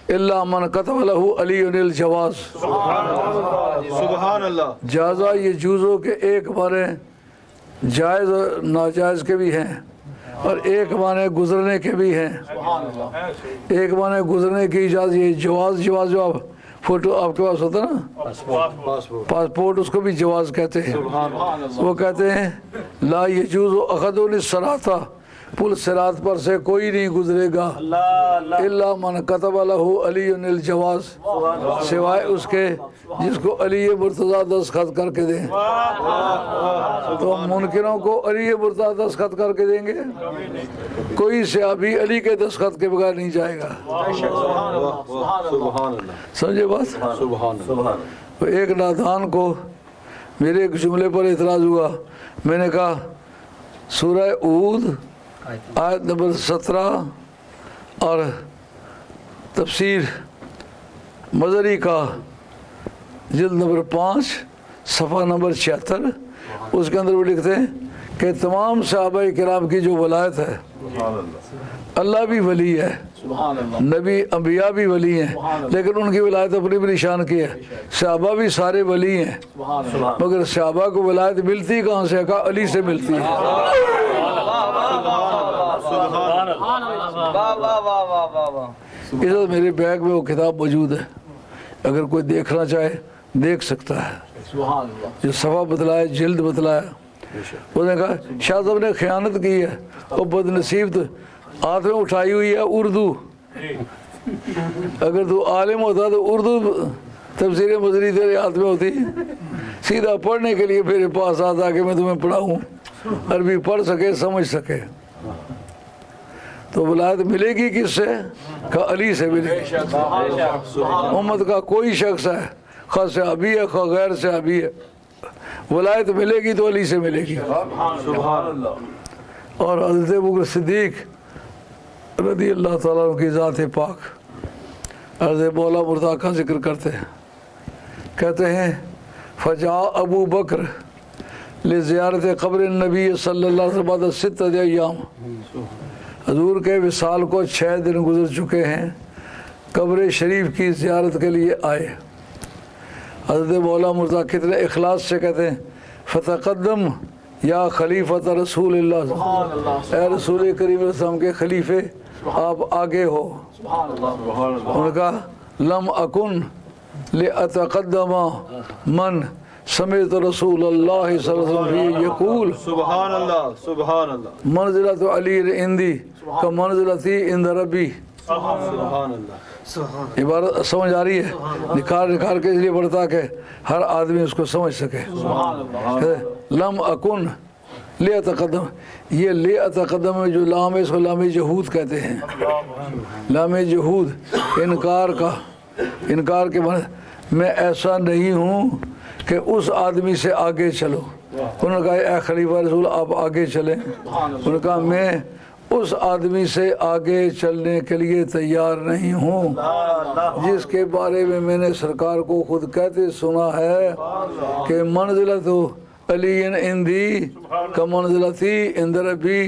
الا من كتب له علی الجواز۔ سبحان اللہ۔ جازہ یجوزو کے ایک معنی جائز اور ناجائز کے بھی ہیں اور ایک معنی گزرنے کے بھی ہیں۔ ایک معنی گزرنے کی اجازت، یہ جواز جو آپ فوٹو آپ کے پاس ہوتا ہے نا پاسپورٹ، اس کو بھی جواز کہتے ہیں۔ وہ کہتے ہیں لا یجوز اخذ الصراط، پل صراط پر سے کوئی نہیں گزرے گا الا من کتب له علی الجواز، سوائے اس کے جس کو علی مرتضیٰ دستخط کر کے دیں۔ تو ہم منکروں کو علی مرتضیٰ دستخط کر کے دیں گے؟ کوئی صحابی علی کے دستخط کے بغیر نہیں جائے گا۔ سمجھے بات؟ ایک نادان کو میرے ایک جملے پر اعتراض ہوا، میں نے کہا سورہ ہود آیت نمبر 17 اور تفسیر مظہری کا جلد نمبر 5 صفحہ نمبر 76، اس کے اندر وہ لکھتے ہیں کہ تمام صحابہ کرام کی جو ولایت ہے، اللہ بھی ولی ہے، نبی انبیاء بھی ولی ہیں، لیکن ان کی ولایت اپنی بھی نشان کی ہے۔ صحابہ بھی سارے ولی ہیں، مگر صحابہ کو ولایت ملتی کہاں سے؟ کہا علی سے ملتی ہے۔ اس وقت میرے بیگ میں وہ کتاب موجود ہے، اگر کوئی دیکھنا چاہے دیکھ سکتا ہے۔ جو صفحہ بتلایا، جلد بتلایا، اس نے کہا شاہ صاحب نے خیانت کی ہے، وہ بد نصیب تو ہاتھ میں اٹھائی ہوئی ہے اردو، اگر تو عالم ہوتا تو اردو تفسیر مظہری تیرے ہاتھ میں ہوتی، سیدھا پڑھنے کے لیے میرے پاس آتا کہ میں تمہیں پڑھاؤں، عربی پڑھ سکے سمجھ سکے۔ تو ولایت ملے گی کس سے؟ کہ علی سے ملے گی۔ امت کا کوئی شخص ہے، خواہ صحابی ہے خواہ غیر صحابی ہے، ولایت ملے گی تو علی سے ملے گی۔ اور حضرت ابو بکر صدیق رضی اللہ تعالیٰ عنہ کی ذات پاک حضرت مولا مرتضیٰ کا ذکر کرتے ہیں، کہتے ہیں فجاء ابو بکر لزیارت قبر النبی صلی اللہ علیہ وسلم بعد 6 ایام، حضور کے وصال کو 6 دن گزر چکے ہیں، قبر شریف کی زیارت کے لیے آئے۔ حضرت مولا مرتضیٰ کتنے اخلاص سے کہتے ہیں فتقدم یا خلیفۃ رسول اللہ، اے رسول کریم علیہ السلام کے خلیفے آپ آگے ہو۔ انہوں نے کہا لم اکن لأتقدم من سمعت رسول اللہ صلی اللہ علیہ وسلم یقول سبحان اللہ سبحان اللہ منزلۃ علی عندی کمنزلتی عند ربی۔ سبحان اللہ۔ عبارت سمجھ آ رہی ہے؟ نکھار کے اس لیے پڑھتا کہ ہر آدمی اس کو سمجھ سکے۔ لم اکن لے تقدم، یہ لے تقدم جو لام ہے اس کو لام جہود کہتے ہیں، لام جہود انکار کا، انکار کے معنی میں ایسا نہیں ہوں کہ اس آدمی سے آگے چلو۔ انہوں نے کہا اے خلیفہ رسول آپ آگے چلیں، انہوں نے کہا میں اس آدمی سے آگے چلنے کے لیے تیار نہیں ہوں جس کے بارے میں میں نے سرکار کو خود کہتے سنا ہے کہ منزلت علی عندی کا منزلتی عند ربی،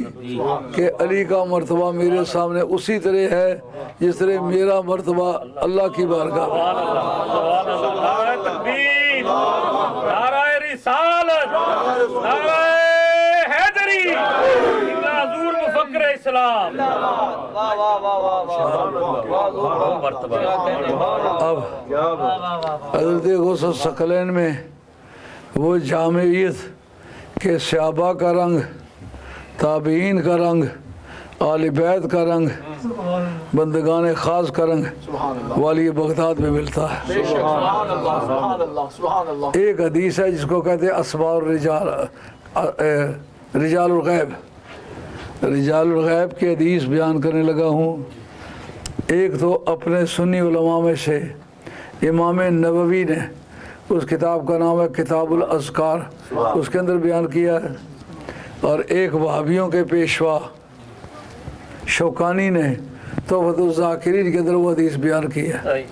کہ علی کا مرتبہ میرے سامنے اسی طرح ہے جس طرح میرا مرتبہ اللہ کی بارگاہ میں۔ نعرہ تکبیر، نعرہ رسالت، نعرہ حیدری، حضور مفکر اسلام۔ اب حضرت غوث الثقلین میں وہ جامعیت کہ صحابہ کا رنگ، تابعین کا رنگ، آل بیت کا رنگ، بندگان خاص کا رنگ والی بغداد میں ملتا ہے۔ ایک حدیث ہے جس کو کہتے ہیں اسماء الرجال، رجال الغیب، رجال الغیب کی حدیث بیان کرنے لگا ہوں۔ ایک تو اپنے سنی علماء میں سے امام نووی نے، اس کتاب کا نام ہے کتاب الاذکار، اس کے اندر بیان کیا ہے، اور ایک وہابیوں کے پیشوا شوکانی نے تحفۃ الذاکرین کے اندر وہ حدیث بیان کی ہے۔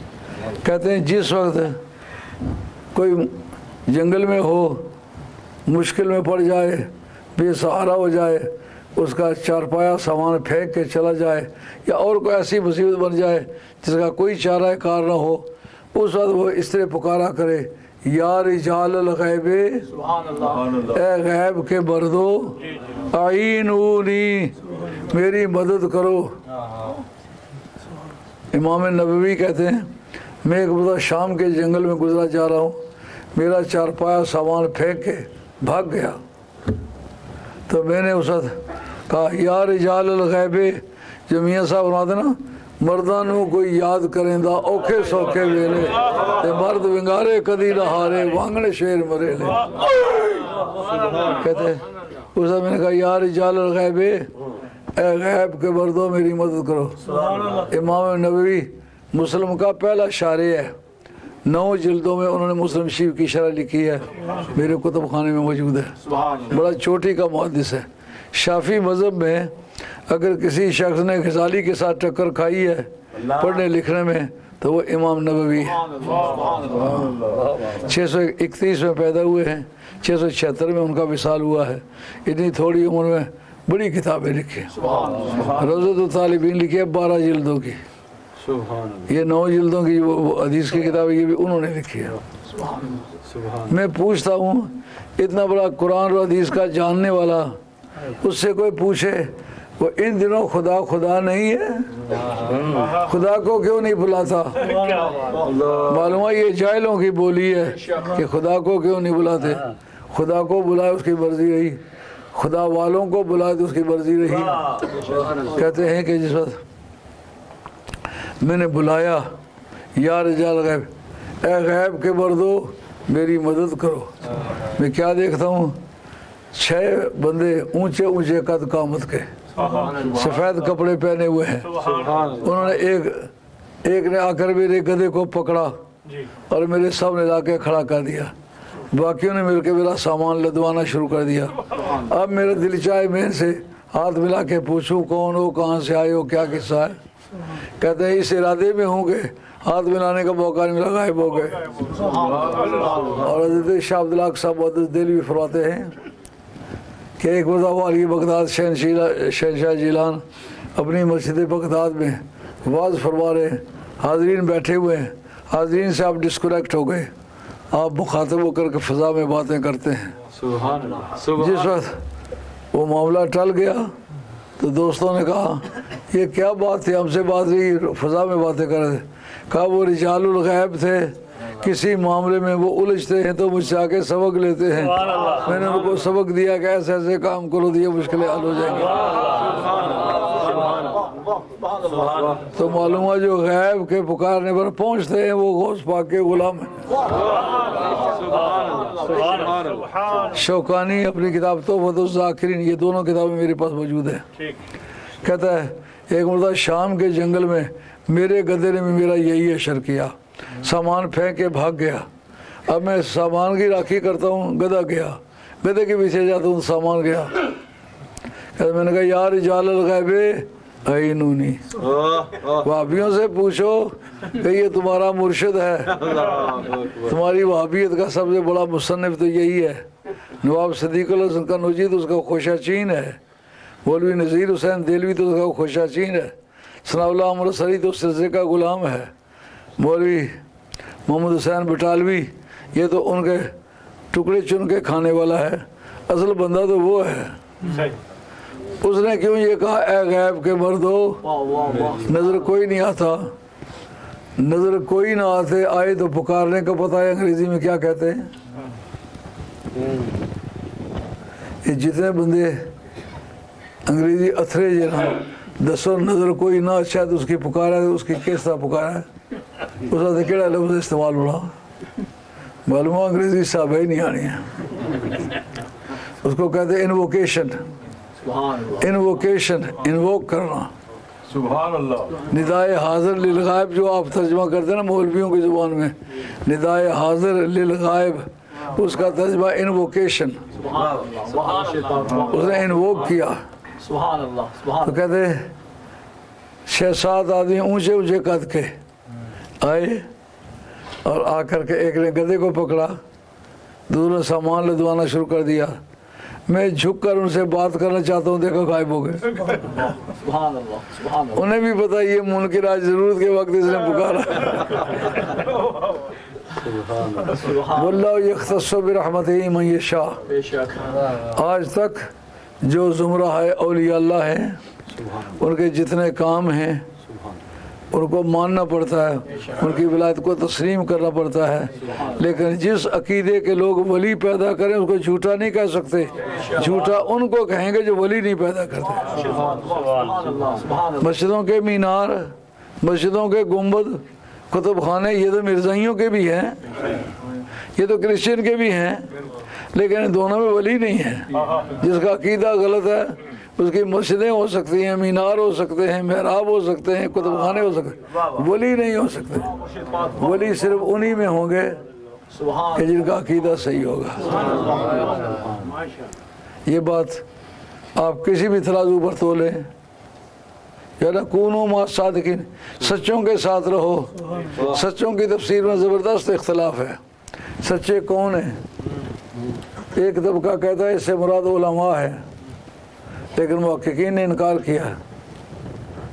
کہتے ہیں جس وقت کوئی جنگل میں ہو، مشکل میں پڑ جائے، بے سہارا ہو جائے، اس کا چارپایا سامان پھینک کے چلا جائے، یا اور کوئی ایسی مصیبت بن جائے جس کا کوئی چارہ کار نہ ہو، اس وقت وہ اس طرح پکارا کرے یا رجال الغیب، اے غیب کے مردو، اعینونی، میری مدد کرو۔ امام نبوی کہتے ہیں میں ایک بار شام کے جنگل میں گزرا جا رہا ہوں، میرا چارپایا سامان پھینک کے بھاگ گیا، تو میں نے اس وقت کہا یا رجال الغیب، جو میاں صاحب بناتے نا مردانوں کو یاد کریں دا اوکھے سوکھے ویلے تے مرد ونگارے کدی نہ ہارے وانگڑے شیر مرے لے۔ کہتے اس وقت میں نے کہا یا رجال الغیب، اے غیب کے مردوں میری مدد کرو۔ امام نووی مسلم کا پہلا شارح ہے، 9 جلدوں میں انہوں نے مسلم شریف کی شرح لکھی ہے، میرے کتب خانے میں موجود ہے، بڑا چوٹی کا محدث ہے۔ شافعی مذہب میں اگر کسی شخص نے غزالی کے ساتھ ٹکر کھائی ہے پڑھنے لکھنے میں تو وہ امام نووی ہے۔ 631 میں پیدا ہوئے ہیں، 676 میں ان کا وصال ہوا ہے۔ اتنی تھوڑی عمر میں بڑی کتابیں لکھی، روضۃ الطالبین لکھی ہے 12 جلدوں کی، یہ 9 جلدوں کی وہ حدیث کی کتاب یہ بھی انہوں نے لکھی ہے۔ میں پوچھتا ہوں اتنا بڑا قرآن اور حدیث کا جاننے والا، اس سے کوئی پوچھے وہ ان دنوں خدا خدا نہیں ہے، خدا کو کیوں نہیں بلاتا؟ معلوم ہے یہ جاہلوں کی بولی ہے کہ خدا کو کیوں نہیں بلاتے۔ خدا کو بلائے اس کی مرضی رہی، خدا والوں کو بلائے تو اس کی مرضی رہی۔ کہتے ہیں کہ جس وقت میں نے بلایا یا رجال غیب، اے غیب کے مردو میری مدد کرو، میں کیا دیکھتا ہوں 6 بندے اونچے اونچے قد قامت کے، سفید کپڑے پہنے ہوئے ہیں۔ انہوں نے ایک نے آ کر میرے گدھے کو پکڑا اور میرے سامنے لا کے کھڑا کر دیا، باقیوں نے مل کے میرا سامان لدوانا شروع کر دیا۔ اب میرا دل چاہے میں ان سے ہاتھ ملا کے پوچھوں کون ہو، کہاں سے آئے ہو، کیا قصہ ہے؟ کہتے ہیں اس ارادے میں ہوں گے ہاتھ ملانے کا موقع نہیں ملا، غائب ہو گئے۔ اور حضرت شاہ عبداللہ صاحب محدث دہلوی فرماتے ہیں کہ ایک مرتبہ والی بغداد شہنشاہ جیلان اپنی مسجد بغداد میں واعظ فرما رہے ہیں، حاضرین بیٹھے ہوئے ہیں، حاضرین سے آپ ڈسکنیکٹ ہو گئے، آپ مخاطب ہو کر کے فضا میں باتیں کرتے ہیں۔ جس وقت وہ معاملہ ٹل گیا تو دوستوں نے کہا یہ کیا بات تھی، ہم سے بات رہی فضا میں باتیں کر رہے تھے۔ کہا وہ رجال الغیب تھے، کسی معاملے میں وہ الجھتے ہیں تو مجھ سے آ کے سبق لیتے ہیں، میں نے ان کو سبق دیا کہ ایسے ایسے کام کرو، یہ مشکلیں حل ہو جائیں گی۔ تو معلوم ہوا جو غیب کے پکارنے پر پہنچتے ہیں وہ غوث پاک کے غلام ہیں۔ شوکانی اپنی کتاب تحفۃ الذاکرین، یہ دونوں کتابیں میرے پاس موجود ہیں، کہتا ہے ایک مرتبہ شام کے جنگل میں میرے گدھے نے بھی میرا یہی اشر کیا، سامان پھینک کے بھاگ گیا۔ اب میں سامان کی راکھی کرتا ہوں، گدھا گیا، گدھے کے پیچھے جاتا ہوں، سامان گیا۔ میں نے کہا یا رجال الغیب عینونی، وہابیوں سے پوچھو کہ یہ تمہارا مرشد ہے، تمہاری وہابیت کا سب سے بڑا مصنف تو یہی ہے۔ نواب صدیق الحسن قنوجی تو اس کا خوشہ چین ہے، مولوی نذیر حسین دہلوی تو اس کا خوشہ چین ہے، ثناء اللہ امرتسری تو سلسلے کا غلام ہے، مولوی محمد حسین بٹالوی یہ تو ان کے ٹکڑے چن کے کھانے والا ہے، اصل بندہ تو وہ ہے۔ اس نے کیوں یہ کہا اے غیب کے مردو، نظر کوئی نہیں آتا، نظر کوئی نہ آتے آئے تو پکارنے کا پتہ ہے انگریزی میں کیا کہتے ہیں؟ یہ جتنے بندے انگریزی اتھرے جنا دسو نظر کوئی نہ اچھا تو اس کی پکارا ہے، اس کی کس طرح پکارا ہے، اس وقت کیڑا لفظ استعمال ہونا معلوم انگریزی صاحب ہی نہیں آنی ہے۔ اس کو کہتے ہیں انووکیشن، انووکیشن انووک کرنا، سبحان اللہ، ندائے حاضر للغائب جو آپ ترجمہ کرتے ہیں نا مولویوں کی زبان میں، ندائے حاضر للغائب اس کا ترجمہ انووکیشن، اس نے انووک کیا۔ تو کہتے ہیں 6-7 آدمی اونچے اونچے قد کے آئے اور آ کر کے ایک نے گدھے کو پکڑا، دوسرے سامان لدوانا شروع کر دیا۔ میں جھک کر ان سے بات کرنا چاہتا ہوں، دیکھو غائب ہو گئے۔ انہیں بھی پتا یہ منکر آج ضرورت کے وقت اس نے پکارا۔ واللہ یختص برحمتہ من یشاء، آج تک جو زمرہ ہے اولیاء اللہ ہیں ان کے جتنے کام ہیں ان کو ماننا پڑتا ہے، ان کی ولایت کو تسلیم کرنا پڑتا ہے، لیکن جس عقیدے کے لوگ ولی پیدا کریں اس کو جھوٹا نہیں کہہ سکتے، جھوٹا ان کو کہیں گے جو ولی نہیں پیدا کرتے۔ مسجدوں کے مینار، مسجدوں کے گنبد، کتب خانے یہ تو مرزائیوں کے بھی ہیں، یہ تو کرسچن کے بھی ہیں، لیکن دونوں میں ولی نہیں ہے۔ جس کا عقیدہ غلط ہے اس کی مسجدیں ہو سکتی ہیں، مینار ہو سکتے ہیں، محراب ہو سکتے ہیں، کتب خانے ہو سکتے ہیں، ولی نہیں ہو سکتے۔ ولی صرف انہی میں ہوں گے کہ جن کا عقیدہ صحیح ہوگا۔ یہ بات آپ کسی بھی ترازو پر تولیں، یا نہ کونوا مع الصادقین، سچوں کے ساتھ رہو۔ سچوں کی تفسیر میں زبردست اختلاف ہے، سچے کون ہیں؟ ایک طبقہ کہتا ہے اس سے مراد علماء ہے، لیکن محققین نے انکار کیا ہے،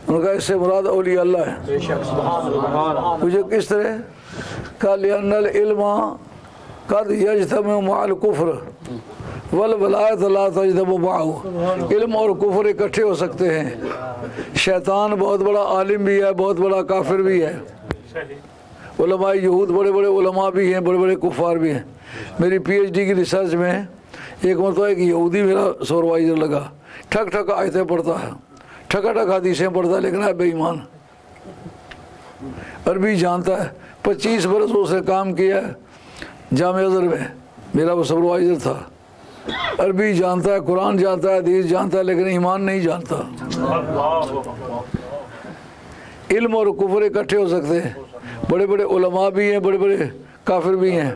ان کا اس سے مراد اولیاء اللہ ہے۔ مجھے کس طرح کہا لأن العلم قد یجتمع مع الکفر والولایت لا تجتمع معه، علم اور کفر اکٹھے ہو سکتے ہیں۔ شیطان بہت بڑا عالم بھی ہے، بہت بڑا کافر بھی ہے، علماء یہود بڑے بڑے علماء بھی ہیں، بڑے بڑے کفار بھی ہیں۔ میری پی ایچ ڈی کی ریسرچ میں ایک مرتبہ ایک یہودی میرا سپروائزر لگا، ٹھک ٹھک آیتیں پڑھتا ہے، ٹھکا ٹھک حدیثیں پڑھتا ہے، لیکن ہے بے ایمان، عربی جانتا ہے، 25 برس اس نے کام کیا ہے جامعہ ازہر میں، میرا وہ سپروائزر تھا، عربی جانتا ہے، قرآن جانتا ہے، حدیث جانتا ہے، لیکن ایمان نہیں جانتا۔ علم اور کفر اکٹھے ہو سکتے ہیں، بڑے بڑے علماء بھی ہیں، بڑے بڑے کافر بھی ہیں،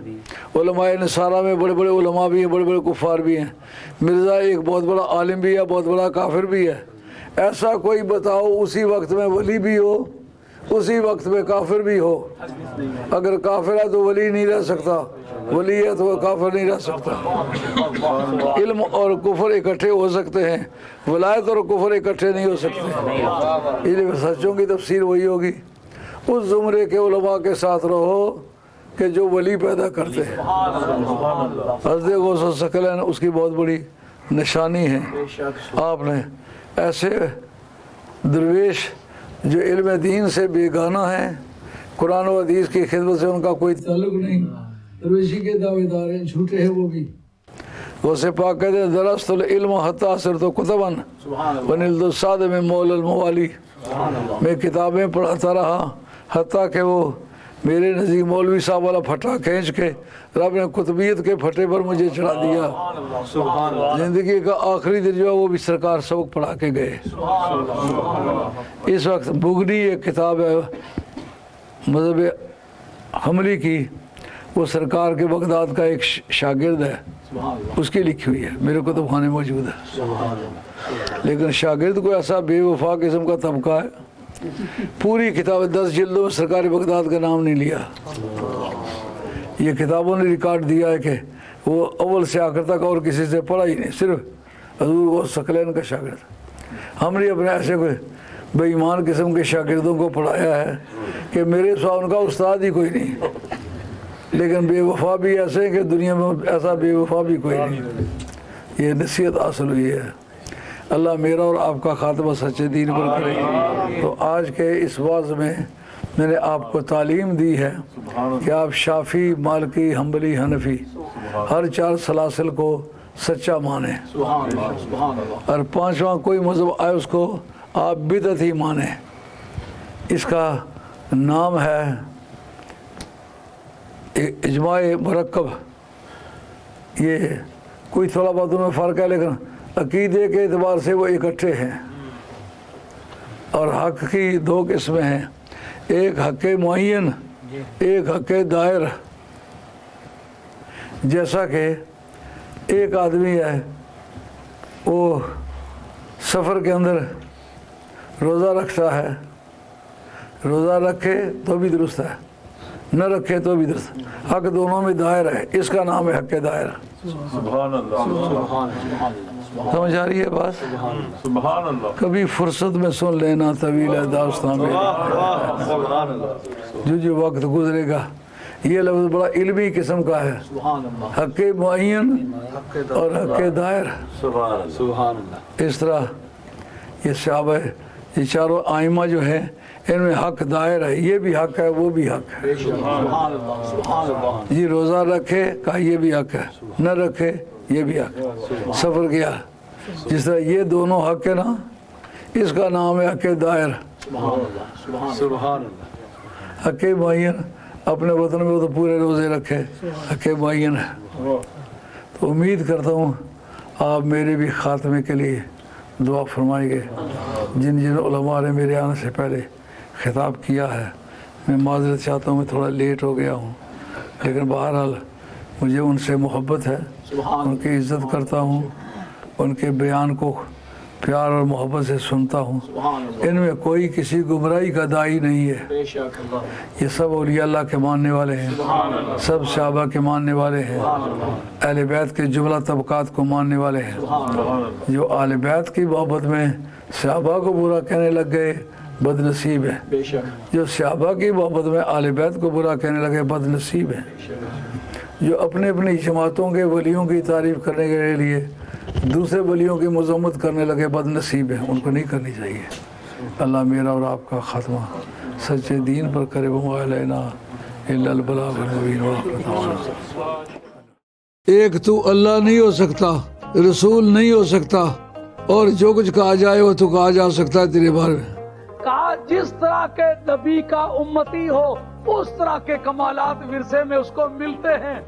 علماء نصارہ میں بڑے بڑے علماء بھی ہیں، بڑے بڑے کفار بھی ہیں۔ مرزا ایک بہت بڑا عالم بھی ہے، بہت بڑا کافر بھی ہے۔ ایسا کوئی بتاؤ اسی وقت میں ولی بھی ہو، اسی وقت میں کافر بھی ہو۔ اگر کافر ہے تو ولی نہیں رہ سکتا، ولی ہے تو کافر نہیں رہ سکتا۔ علم اور کفر اکٹھے ہو سکتے ہیں، ولایت اور کفر اکٹھے نہیں ہو سکتے۔ یہ سچوں کی تفسیر وہی ہوگی، اس زمرے کے علماء کے ساتھ رہو کہ جو ولی پیدا کرتے ہیں۔ حضرت غوث الثقلین اس کی بہت بڑی نشانی ہے۔ آپ نے ایسے درویش جو علم دین سے بیگانہ ہیں، قرآن و حدیث کی خدمت سے ان کا کوئی تعلق نہیں، درویشی کے دعوے دار ہیں، جھوٹے ہیں وہ بھی۔ غوث پاک کہتے ہیں درست العلم حتی صرت کتبا ونلت الصاد من مولا الموالی، میں کتابیں پڑھاتا رہا حتیٰ کہ وہ میرے نزدیک مولوی صاحب والا پھٹا کھینچ کے رب نے قطبیت کے پھٹے پر مجھے چڑھا دیا۔ زندگی کا آخری دن جو ہے وہ بھی سرکار سبق پڑھا کے گئے۔ اس وقت بغنی ایک کتاب ہے مذہب حملی کی، وہ سرکار کے بغداد کا ایک شاگرد ہے، اس کی لکھی ہوئی ہے، میرے کتب خانے موجود ہے۔ لیکن شاگرد کو ایسا بے وفا قسم کا طبقہ ہے، پوری کتاب 10 جلدوں میں سرکار بغداد کا نام نہیں لیا۔ یہ کتابوں نے ریکارڈ دیا ہے کہ وہ اول سے آخر تک اور کسی سے پڑھا ہی نہیں، صرف حضور غوث ثقلین کا شاگرد۔ ہم نے اپنے ایسے کوئی بے ایمان قسم کے شاگردوں کو پڑھایا ہے کہ میرے سوا ان کا استاد ہی کوئی نہیں، لیکن بے وفا بھی ایسے ہیں کہ دنیا میں ایسا بے وفا بھی کوئی نہیں۔ یہ نصیحت حاصل ہوئی ہے۔ اللہ میرا اور آپ کا خاتمہ سچے دین پر کرے۔ تو آج کے اس واعظ میں میں نے آپ کو تعلیم دی ہے کہ آپ شافی، مالکی، حنبلی، حنفی ہر 4 سلاسل کو سچا مانیں، اور 5واں کوئی مذہب آئے اس کو آپ بدعت ہی مانیں۔ اس کا نام ہے اجماع مرکب۔ یہ کوئی تھوڑا بہت ان میں فرق ہے، لیکن عقیدے کے اعتبار سے وہ اکٹھے ہیں۔ اور حق کی 2 قسمیں ہیں، ایک حق معین، ایک حق دائر۔ جیسا کہ ایک آدمی ہے، وہ سفر کے اندر روزہ رکھتا ہے، روزہ رکھے تو بھی درست ہے، نہ رکھے تو بھی درست، حق دونوں میں دائر ہے، اس کا نام ہے حق دائر۔ سبحان اللہ، سمجھ آ رہی ہے بات؟ سبحان اللہ۔ کبھی فرصت میں سن لینا طویل ہے داستان میں، جو وقت گزرے گا۔ یہ لفظ بڑا علمی قسم کا ہے، حق معین اور حق دائر۔ اس طرح یہ صحابہ، یہ چاروں آئمہ جو ہیں، ان میں حق دائر ہے، یہ بھی حق ہے، وہ بھی حق ہے۔ یہ روزہ رکھے کہا یہ بھی حق ہے، نہ رکھے یہ بھی حق ہے۔ سفر کیا، جس طرح یہ دونوں حق ہے نا، اس کا نام ہے حق دائر۔ حق معین اپنے وطن میں وہ تو پورے روزے رکھے، حق معین ہے۔ تو امید کرتا ہوں آپ میرے بھی خاتمے کے لیے دعا فرمائیں گے۔ جن علماء نے میرے آنے سے پہلے خطاب کیا ہے، میں معذرت چاہتا ہوں، میں تھوڑا لیٹ ہو گیا ہوں، لیکن بہرحال مجھے ان سے محبت ہے، ان کی عزت کرتا ہوں، ان کے بیان کو پیار اور محبت سے سنتا ہوں۔ ان میں کوئی کسی گمراہی کا داعی نہیں ہے، یہ سب اولیاء اللہ کے ماننے والے ہیں، سب صحابہ کے ماننے والے ہیں، اہل بیت کے جملہ طبقات کو ماننے والے ہیں۔ جو اہل بیت کی محبت میں صحابہ کو برا کہنے لگ گئے بد نصیب ہے، جو صحابہ کی محبت میں اہل بیت کو برا کہنے لگے بد نصیب ہے۔ جو اپنے اپنی جماعتوں کے ولیوں کی تعریف کرنے کے لیے دوسرے ولیوں کی مذمت کرنے لگے بد نصیب ہے، ان کو نہیں کرنی چاہیے۔ اللہ میرا اور آپ کا خاتمہ سچے دین پر کرے۔ وما علینا الا البلاغ المبین۔ ایک تو اللہ نہیں ہو سکتا، رسول نہیں ہو سکتا، اور جو کچھ کہا جائے وہ تو کہا جا سکتا ہے تیرے بارے میں۔ کہا جس طرح کے نبی کا امتی ہو اس طرح کے کمالات ورثے میں اس کو ملتے ہیں۔